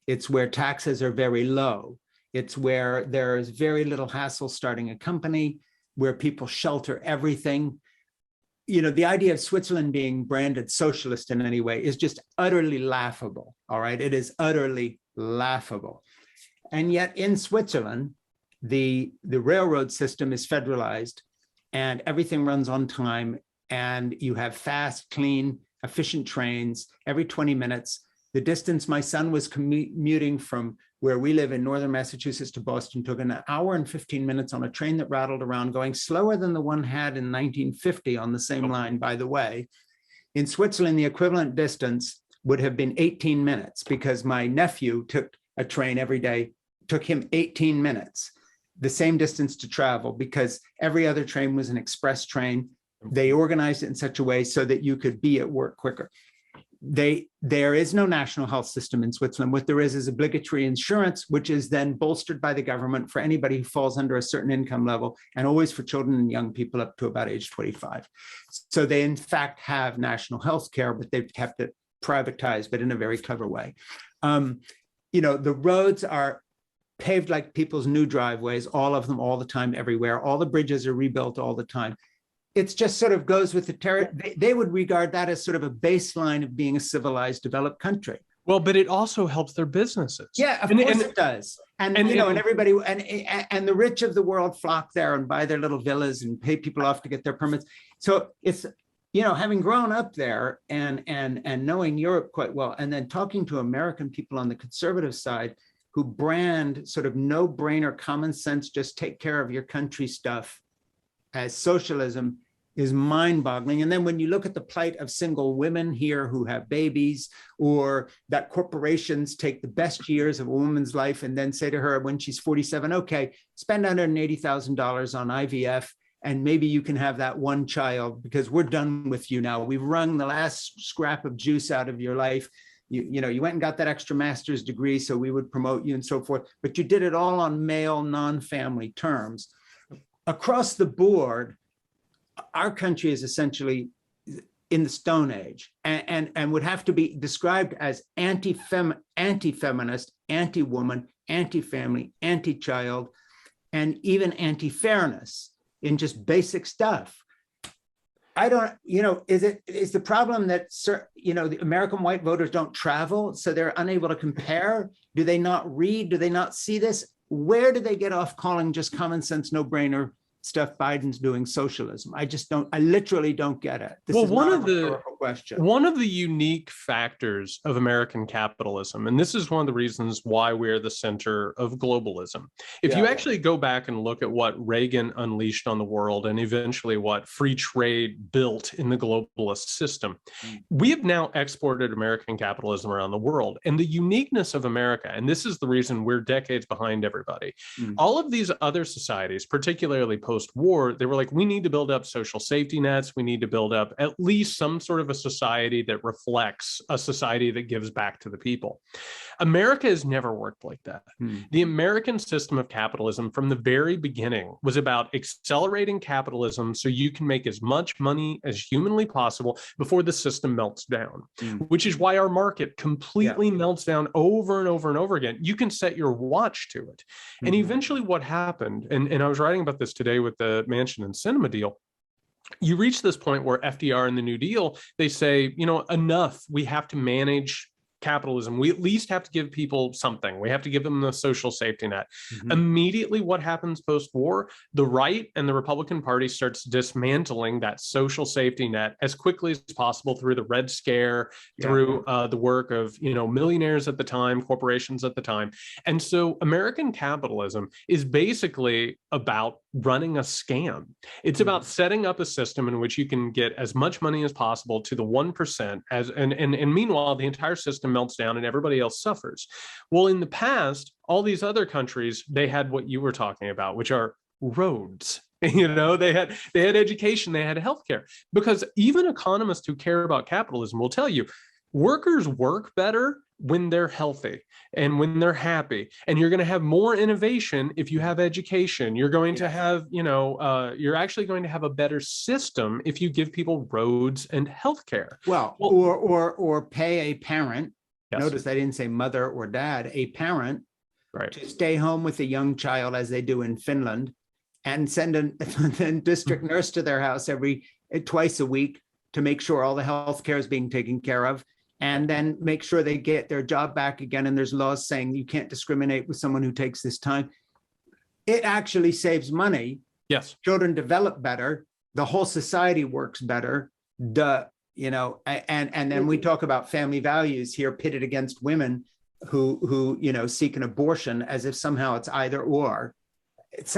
It's where taxes are very low. It's where there is very little hassle starting a company, where people shelter everything. You know, the idea of Switzerland being branded socialist in any way is just utterly laughable. All right. It is utterly laughable. And yet in Switzerland, the railroad system is federalized and everything runs on time. And you have fast, clean, efficient trains every 20 minutes. The distance my son was commuting from where we live in northern Massachusetts to Boston took an hour and 15 minutes on a train that rattled around, going slower than the one had in 1950 on the same line, by the way. In Switzerland, the equivalent distance would have been 18 minutes because my nephew took a train every day, took him 18 minutes, the same distance to travel, because every other train was an express train. They organized it in such a way so that you could be at work quicker. There is no national health system in Switzerland. What there is obligatory insurance, which is then bolstered by the government for anybody who falls under a certain income level, and always for children and young people up to about age 25. So they in fact have national health care, but they've kept it privatized, but in a very clever way. You know, the roads are paved like people's new driveways, all of them, all the time, everywhere. All the bridges are rebuilt all the time. It's just sort of goes with the territory. They would regard that as sort of a baseline of being a civilized, developed country. Well, but it also helps their businesses. Yeah, of course it does. And you know, and everybody and the rich of the world flock there and buy their little villas and pay people off to get their permits. So it's, you know, having grown up there and knowing Europe quite well, and then talking to American people on the conservative side who brand sort of no-brainer, common sense, just take care of your country stuff as socialism, is mind-boggling. And then when you look at the plight of single women here who have babies, or that corporations take the best years of a woman's life and then say to her when she's 47, okay, spend $180,000 on IVF, and maybe you can have that one child because we're done with you now. We've wrung the last scrap of juice out of your life. You know, you went and got that extra master's degree, so we would promote you and so forth, but you did it all on male, non-family terms. Across the board, our country is essentially in the Stone Age and would have to be described as anti-feminist, anti-woman, anti-family, anti-child, and even anti-fairness in just basic stuff. I don't, you know, is the problem that, you know, the American white voters don't travel, so they're unable to compare? Do they not read? Do they not see this? Where do they get off calling just common sense, no-brainer stuff Biden's doing socialism? I literally don't get it. This is not a rhetorical question. One of the unique factors of American capitalism, and this is one of the reasons why we're the center of globalism. If you actually go back and look at what Reagan unleashed on the world and eventually what free trade built in the globalist system, we have now exported American capitalism around the world. And the uniqueness of America, and this is the reason we're decades behind everybody, all of these other societies, particularly post-war, they were like, we need to build up social safety nets. We need to build up at least some sort of a society that reflects a society that gives back to the people. America has never worked like that. The American system of capitalism from the very beginning was about accelerating capitalism so you can make as much money as humanly possible before the system melts down, which is why our market completely melts down over and over and over again. You can set your watch to it. And eventually what happened, and I was writing about this today with the Mansion and Cinema deal, you reach this point where FDR and the New Deal, they say, you know, enough, we have to manage capitalism, we at least have to give people something. We have to give them the social safety net. Mhm. Immediately, what happens post-war? The right and the Republican Party starts dismantling that social safety net as quickly as possible through the Red Scare, through the work of millionaires at the time, corporations at the time. And so American capitalism is basically about running a scam. It's about setting up a system in which you can get as much money as possible to the 1%, and meanwhile the entire system melts down and everybody else suffers. Well, in the past, all these other countries, they had what you were talking about, which are roads. They had education, they had healthcare. Because even economists who care about capitalism will tell you workers work better when they're healthy and when they're happy. And you're going to have more innovation if you have education. You're going to have, you're actually going to have a better system if you give people roads and healthcare. Well, or pay a parent. Yes. Notice I didn't say mother or dad, a parent, right, to stay home with a young child, as they do in Finland, and send a district nurse to their house twice a week to make sure all the health care is being taken care of, and then make sure they get their job back again. And there's laws saying you can't discriminate with someone who takes this time. It actually saves money. Yes. Children develop better. The whole society works better. And then we talk about family values here pitted against women who seek an abortion as if somehow it's either or.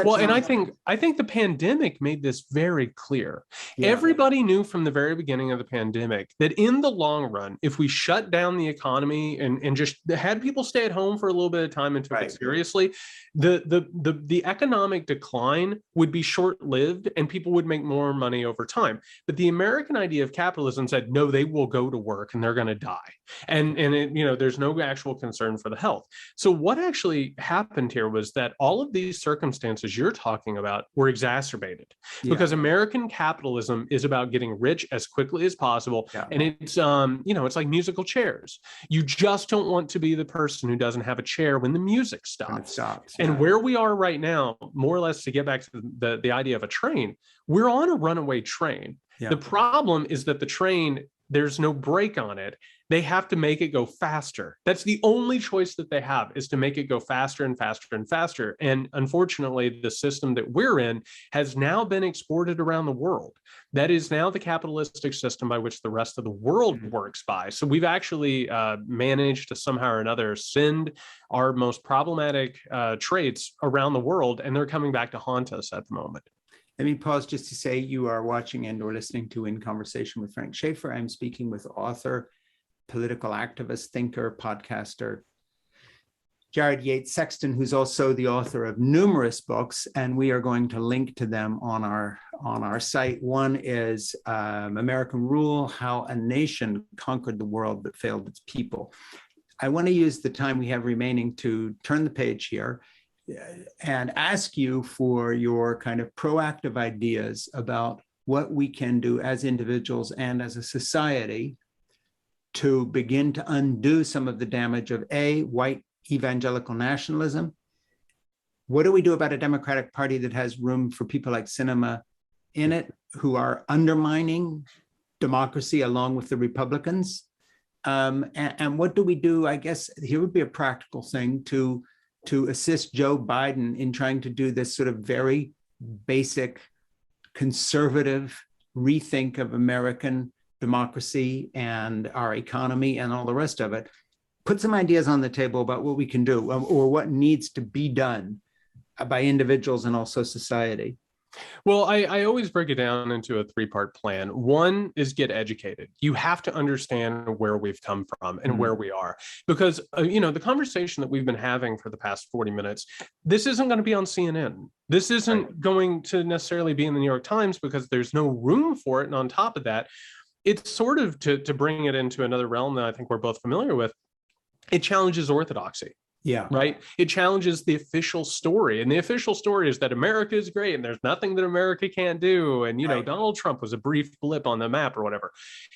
Well, and I think the pandemic made this very clear. Yeah. Everybody knew from the very beginning of the pandemic that in the long run, if we shut down the economy and just had people stay at home for a little bit of time and took it seriously, the economic decline would be short-lived and people would make more money over time. But the American idea of capitalism said, no, they will go to work and they're going to die. And there's no actual concern for the health. So what actually happened here was that all of these circumstances you're talking about were exacerbated because American capitalism is about getting rich as quickly as possible. Yeah. And it's, it's like musical chairs. You just don't want to be the person who doesn't have a chair when the music stops. And where we are right now, more or less, to get back to the idea of a train, we're on a runaway train. Yeah. The problem is that the train, there's no brake on it. They have to make it go faster. That's the only choice that they have, is to make it go faster and faster and faster. And unfortunately, the system that we're in has now been exported around the world. That is now the capitalistic system by which the rest of the world works by. So we've actually managed to somehow or another send our most problematic traits around the world, and they're coming back to haunt us at the moment. Let me pause just to say you are watching and or listening to In Conversation with Frank Schaeffer. I'm speaking with author, political activist, thinker, podcaster, Jared Yates Sexton, who's also the author of numerous books, and we are going to link to them on our site. One is American Rule: How a Nation Conquered the World but Failed Its People. I want to use the time we have remaining to turn the page here and ask you for your kind of proactive ideas about what we can do as individuals and as a society to begin to undo some of the damage of white evangelical nationalism. What do we do about a Democratic Party that has room for people like Sinema in it, who are undermining democracy along with the Republicans? And what do we do? I guess here would be a practical thing to assist Joe Biden in trying to do this sort of very basic conservative rethink of American democracy and our economy and all the rest of it. Put some ideas on the table about what we can do or what needs to be done by individuals and also society. Well, I always break it down into a three-part plan. One is get educated. You have to understand where we've come from and where we are, because the conversation that we've been having for the past 40 minutes, this isn't going to be on CNN. This isn't going to necessarily be in the New York Times because there's no room for it. And on top of that, it's sort of, to bring it into another realm that I think we're both familiar with, it challenges orthodoxy. Yeah. Right. It challenges the official story. And the official story is that America is great and there's nothing that America can't do. And, Donald Trump was a brief blip on the map or whatever.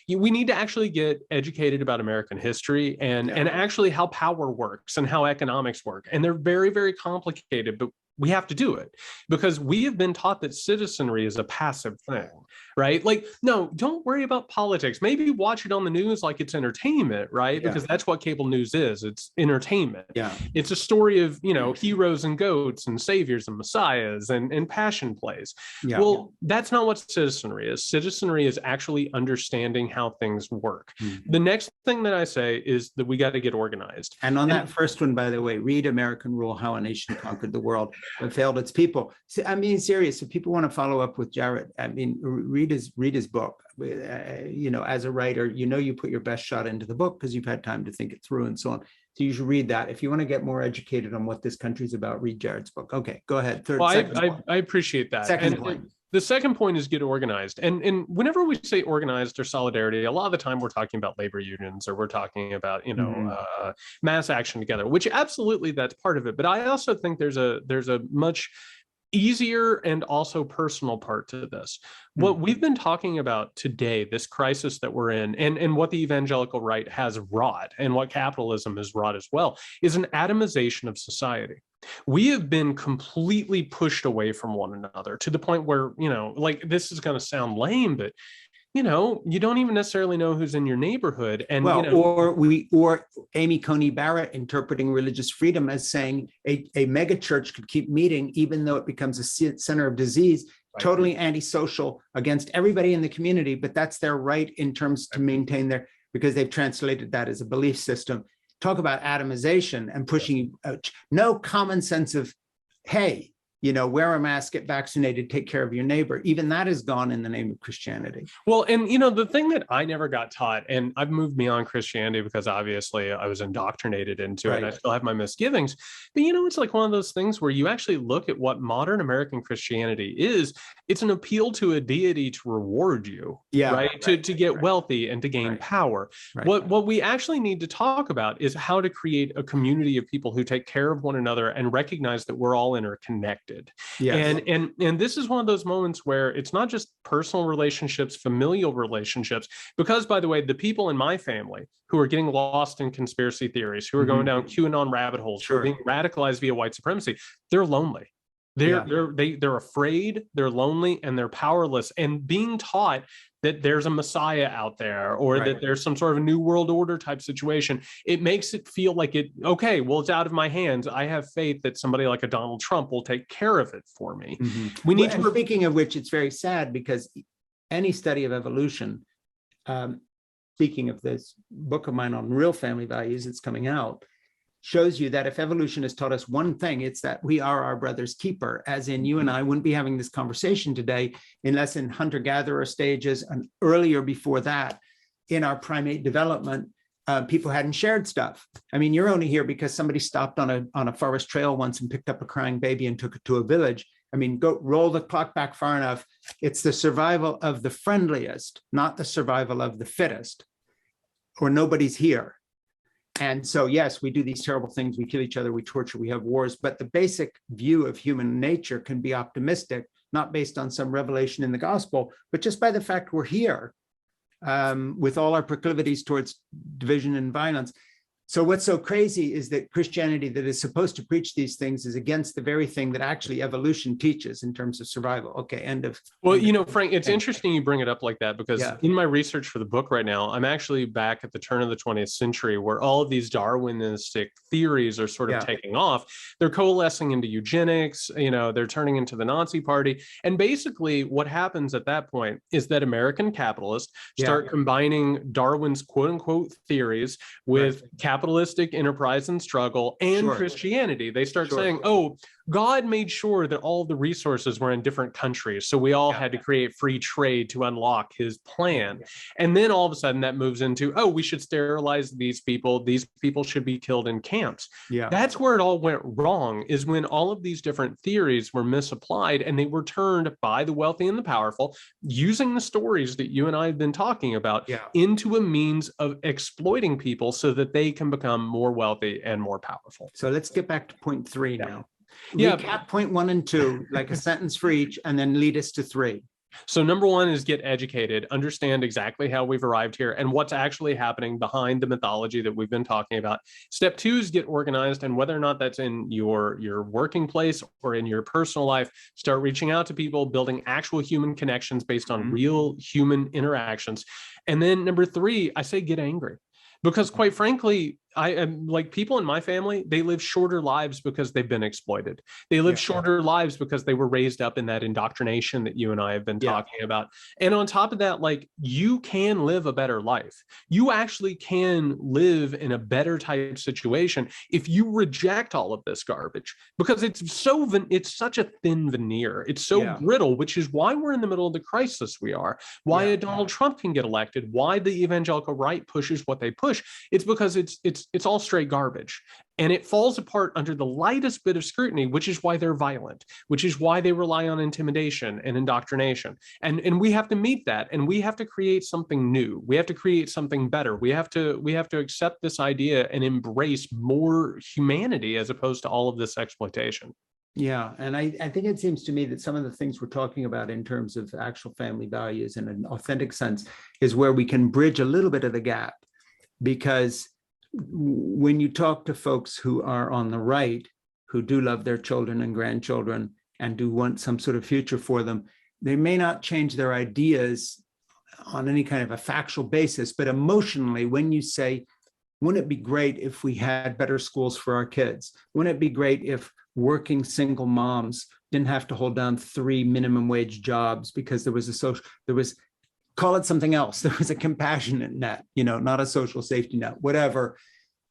We need to actually get educated about American history and actually how power works and how economics work. And they're very, very complicated. But we have to do it because we have been taught that citizenry is a passive thing, right? Like, no, don't worry about politics. Maybe watch it on the news like it's entertainment, right? Because that's what cable news is. It's entertainment. Yeah. It's a story of, heroes and goats and saviors and messiahs and passion plays. Yeah. Well, that's not what citizenry is. Citizenry is actually understanding how things work. Mm-hmm. The next thing that I say is that we got to get organized. And on that first one, by the way, read American Rule, How a Nation Conquered the World but Failed Its People. I mean, serious. If people want to follow up with Jared, I mean, read his book. As a writer, you put your best shot into the book because you've had time to think it through and so on. So you should read that. If you want to get more educated on what this country's about, read Jared's book. Okay, go ahead. I appreciate that. Second point. The second point is get organized. And whenever we say organized or solidarity, a lot of the time we're talking about labor unions or we're talking about, mass action together, which absolutely that's part of it. But I also think there's a much easier and also personal part to this. What we've been talking about today, this crisis that we're in, and what the evangelical right has wrought and what capitalism has wrought as well, is an atomization of society. We have been completely pushed away from one another to the point where, this is going to sound lame, but you don't even necessarily know who's in your neighborhood. And or Amy Coney Barrett interpreting religious freedom as saying a mega church could keep meeting even though it becomes a center of disease, totally antisocial against everybody in the community, but that's their right in terms to maintain because they've translated that as a belief system. Talk about atomization and pushing no common sense of, hey, wear a mask, get vaccinated, take care of your neighbor. Even that is gone in the name of Christianity. Well, and the thing that I never got taught, and I've moved beyond Christianity because obviously I was indoctrinated into it and I still have my misgivings. But it's like one of those things where you actually look at what modern American Christianity is. It's an appeal to a deity to reward you, to get wealthy and to gain power. What we actually need to talk about is how to create a community of people who take care of one another and recognize that we're all interconnected. Yes. And this is one of those moments where it's not just personal relationships, familial relationships, because by the way, the people in my family who are getting lost in conspiracy theories, who are going down QAnon rabbit holes, who are being radicalized via white supremacy, they're lonely. They're afraid, they're lonely, and they're powerless. And being taught that there's a messiah out there or that there's some sort of a new world order type situation, it makes it feel like it's out of my hands. I have faith that somebody like a Donald Trump will take care of it for me. We need to. Speaking of which, it's very sad because any study of evolution, speaking of this book of mine on real family values that's coming out, shows you that if evolution has taught us one thing, it's that we are our brother's keeper, as in you and I wouldn't be having this conversation today unless in hunter-gatherer stages and earlier before that in our primate development, people hadn't shared stuff. I mean, you're only here because somebody stopped on a forest trail once and picked up a crying baby and took it to a village. I mean, go roll the clock back far enough. It's the survival of the friendliest, not the survival of the fittest, or nobody's here. And so, yes, we do these terrible things. We kill each other, we torture, we have wars. But the basic view of human nature can be optimistic, not based on some revelation in the gospel, but just by the fact we're here with all our proclivities towards division and violence. So what's so crazy is that Christianity that is supposed to preach these things is against the very thing that actually evolution teaches in terms of survival. Okay, end of. Well, Frank, it's interesting you bring it up like that because in my research for the book right now, I'm actually back at the turn of the 20th century where all of these Darwinistic theories are sort of taking off. They're coalescing into eugenics, they're turning into the Nazi party. And basically what happens at that point is that American capitalists start combining Darwin's quote unquote theories with capitalistic enterprise and struggle and Christianity. They start saying, God made sure that all the resources were in different countries. So we all had to create free trade to unlock his plan. And then all of a sudden that moves into, we should sterilize these people. These people should be killed in camps. That's where it all went wrong, is when all of these different theories were misapplied and they were turned by the wealthy and the powerful, using the stories that you and I have been talking about into a means of exploiting people so that they can become more wealthy and more powerful. So let's get back to point 3 now. Recap point 1 and 2, like a sentence for each, and then lead us to 3. So number one is get educated, understand exactly how we've arrived here and what's actually happening behind the mythology that we've been talking about. Step two is get organized, and whether or not that's in your working place or in your personal life, start reaching out to people, building actual human connections based on real human interactions. And then number three, I say get angry. Because quite frankly, I am like people in my family, they live shorter lives because they've been exploited. They live shorter lives because they were raised up in that indoctrination that you and I have been talking about. And on top of that, like you can live a better life. You actually can live in a better type situation if you reject all of this garbage, because it's such a thin veneer. It's so brittle, which is why we're in the middle of the crisis we are, why Donald Trump can get elected, why the evangelical right pushes what they push. It's because it's all straight garbage, and it falls apart under the lightest bit of scrutiny, which is why they're violent, which is why they rely on intimidation and indoctrination. And we have to meet that, and we have to create something new. We have to create something better. We have to accept this idea and embrace more humanity as opposed to all of this exploitation. Yeah, and I think it seems to me that some of the things we're talking about in terms of actual family values in an authentic sense is where we can bridge a little bit of the gap. Because when you talk to folks who are on the right, who do love their children and grandchildren and do want some sort of future for them, they may not change their ideas on any kind of a factual basis, but emotionally, when you say, wouldn't it be great if we had better schools for our kids? Wouldn't it be great if working single moms didn't have to hold down 3 minimum wage jobs because there was call it something else. There was a compassionate net, not a social safety net, whatever,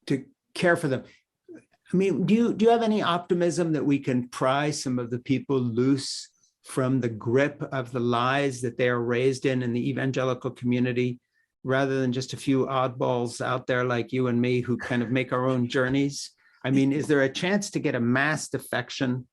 to care for them. I mean, do you have any optimism that we can pry some of the people loose from the grip of the lies that they are raised in the evangelical community, rather than just a few oddballs out there like you and me who kind of make our own journeys? I mean, is there a chance to get a mass defection?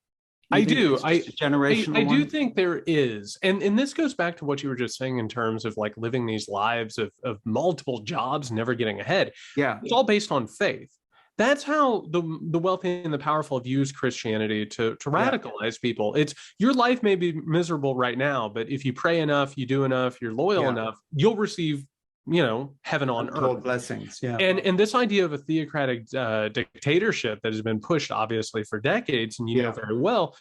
I do. I do think there is. And this goes back to what you were just saying in terms of like living these lives of multiple jobs, never getting ahead. Yeah. It's all based on faith. That's how the wealthy and the powerful have used Christianity to radicalize people. It's your life may be miserable right now, but if you pray enough, you do enough, you're loyal enough, you'll receive heaven on earth. Blessings. Yeah. And this idea of a theocratic dictatorship that has been pushed obviously for decades, and you know very well,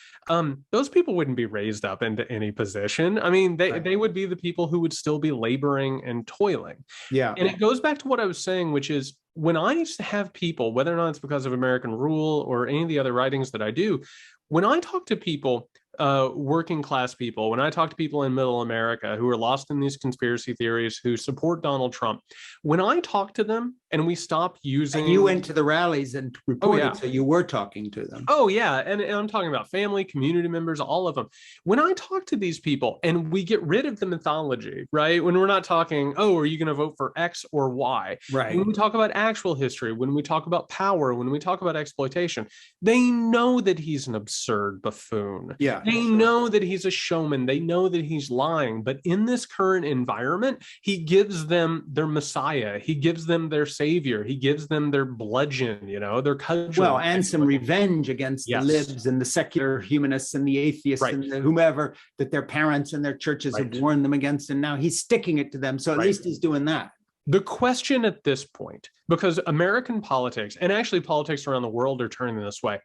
those people wouldn't be raised up into any position. I mean, they would be the people who would still be laboring and toiling. Yeah. And it goes back to what I was saying, which is when I used to have people, whether or not it's because of American Rule or any of the other writings that I do, when I talk to people, working class people, when I talk to people in middle America who are lost in these conspiracy theories, who support Donald Trump, when I talk to them and we stop using... And you went to the rallies and reported, so you were talking to them. Oh, yeah. And I'm talking about family, community members, all of them. When I talk to these people and we get rid of the mythology, right? When we're not talking, oh, are you going to vote for X or Y? Right. When we talk about actual history, when we talk about power, when we talk about exploitation, they know that he's an absurd buffoon. Yeah. They know that he's a showman. They know that he's lying. But in this current environment, he gives them their Messiah. He gives them their savior. He gives them their bludgeon, their cudgel. Well, and some revenge against the libs and the secular humanists and the atheists and the whomever that their parents and their churches have warned them against. And now he's sticking it to them. So at least he's doing that. The question at this point, because American politics, and actually politics around the world are turning this way,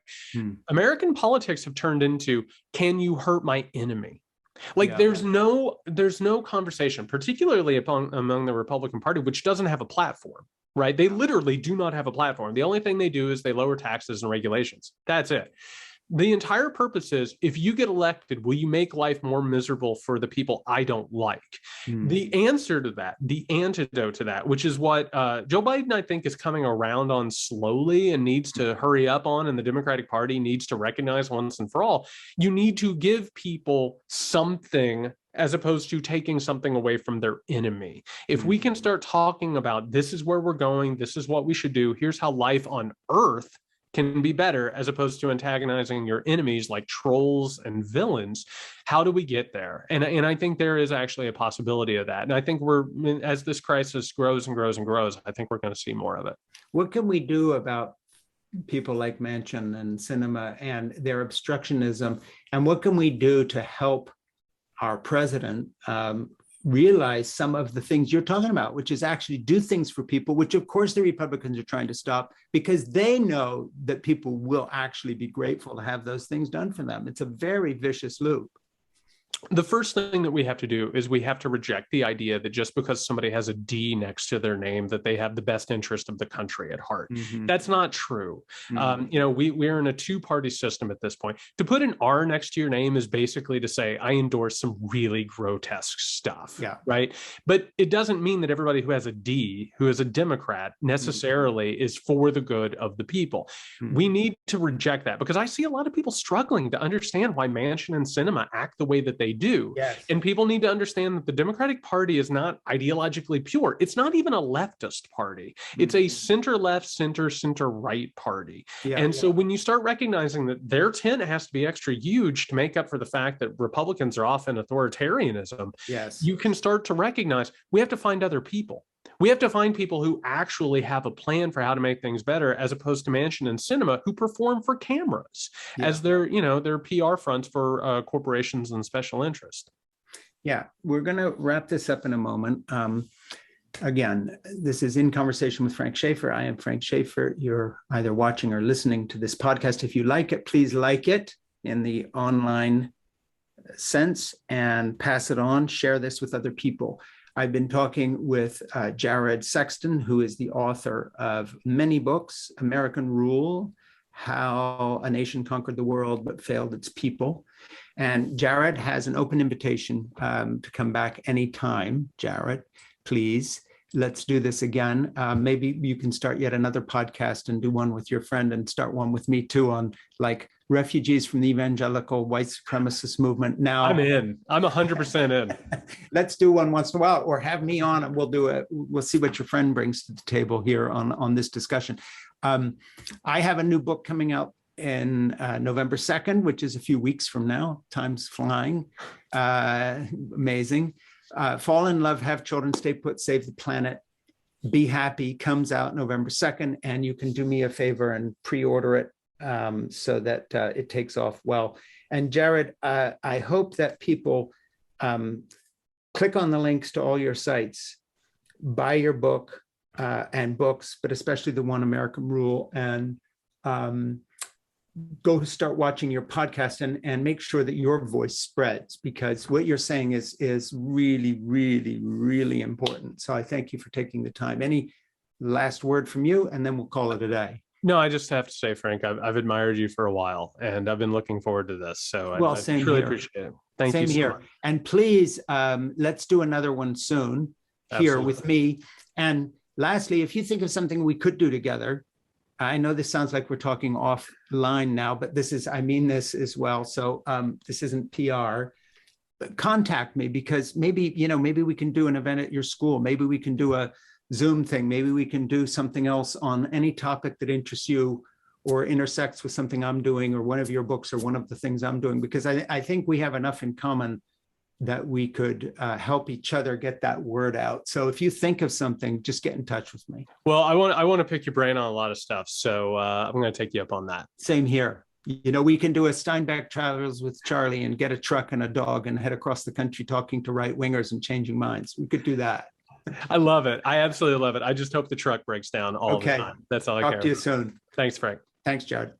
American politics have turned into, can you hurt my enemy? Like there's no conversation, particularly among the Republican Party, which doesn't have a platform, right? They literally do not have a platform. The only thing they do is they lower taxes and regulations. That's it. The entire purpose is, if you get elected, will you make life more miserable for the people I don't like? The answer to that, the antidote to that, which is what Joe Biden, I think, is coming around on slowly and needs to hurry up on, and the Democratic Party needs to recognize once and for all, you need to give people something as opposed to taking something away from their enemy. If we can start talking about, this is where we're going, this is what we should do, here's how life on Earth can be better, as opposed to antagonizing your enemies like trolls and villains. How do we get there? And I think there is actually a possibility of that. And I think as this crisis grows and grows and grows, I think we're going to see more of it. What can we do about people like Manchin and Sinema and their obstructionism? And what can we do to help our president realize some of the things you're talking about, which is actually do things for people, which of course the Republicans are trying to stop because they know that people will actually be grateful to have those things done for them. It's a very vicious loop. The first thing that we have to do is we have to reject the idea that just because somebody has a D next to their name, that they have the best interest of the country at heart. Mm-hmm. That's not true. Mm-hmm. We're in a two-party system at this point. To put an R next to your name is basically to say, I endorse some really grotesque stuff, right? But it doesn't mean that everybody who has a D, who is a Democrat, necessarily is for the good of the people. Mm-hmm. We need to reject that because I see a lot of people struggling to understand why Manchin and Sinema act the way that they do. Yes. And people need to understand that the Democratic Party is not ideologically pure. It's not even a leftist party. It's a center-left, center-right party. So when you start recognizing that their tent has to be extra huge to make up for the fact that Republicans are often authoritarianism, you can start to recognize we have to find other people. We have to find people who actually have a plan for how to make things better, as opposed to Manchin and Sinema, who perform for cameras as their PR fronts for corporations and special interest. Yeah, we're going to wrap this up in a moment. Again, this is In Conversation with Frank Schaeffer. I am Frank Schaeffer. You're either watching or listening to this podcast. If you like it, please like it in the online sense and pass it on. Share this with other people. I've been talking with Jared Sexton, who is the author of many books: American Rule, How a Nation Conquered the World but Failed Its People. And Jared has an open invitation to come back anytime. Jared, please, let's do this again. Maybe you can start yet another podcast and do one with your friend and start one with me too on like refugees from the evangelical white supremacist movement. Now I'm in. I'm 100% in. Let's do one once in a while, or have me on and we'll do it. We'll see what your friend brings to the table here on this discussion. I have a new book coming out in November 2nd, which is a few weeks from now. Time's flying. Amazing. Fall in Love, Have Children, Stay Put, Save the Planet, Be Happy comes out November 2nd, and you can do me a favor and pre-order it so that it takes off well. And Jared, I hope that people click on the links to all your sites, buy your book and books, but especially the one American Rule, and go start watching your podcast and make sure that your voice spreads, because what you're saying is really, really, really important. So I thank you for taking the time. Any last word from you, and then we'll call it a day. No, I just have to say, Frank, I've admired you for a while, and I've been looking forward to this. So I truly appreciate it. Thank you so much. And please, let's do another one soon here with me. And lastly, if you think of something we could do together, I know this sounds like we're talking offline now, but I mean this as well. So this isn't PR. But contact me, because maybe we can do an event at your school. Maybe we can do a Zoom thing. Maybe we can do something else on any topic that interests you or intersects with something I'm doing, or one of your books, or one of the things I'm doing, because I think we have enough in common that we could help each other get that word out. So if you think of something, just get in touch with me. Well, I want to pick your brain on a lot of stuff. So I'm going to take you up on that. Same here. We can do a Steinbeck Travels with Charlie and get a truck and a dog and head across the country talking to right wingers and changing minds. We could do that. I love it. I absolutely love it. I just hope the truck breaks down all the time. That's all I care about. Talk to you soon. Thanks, Frank. Thanks, Jared.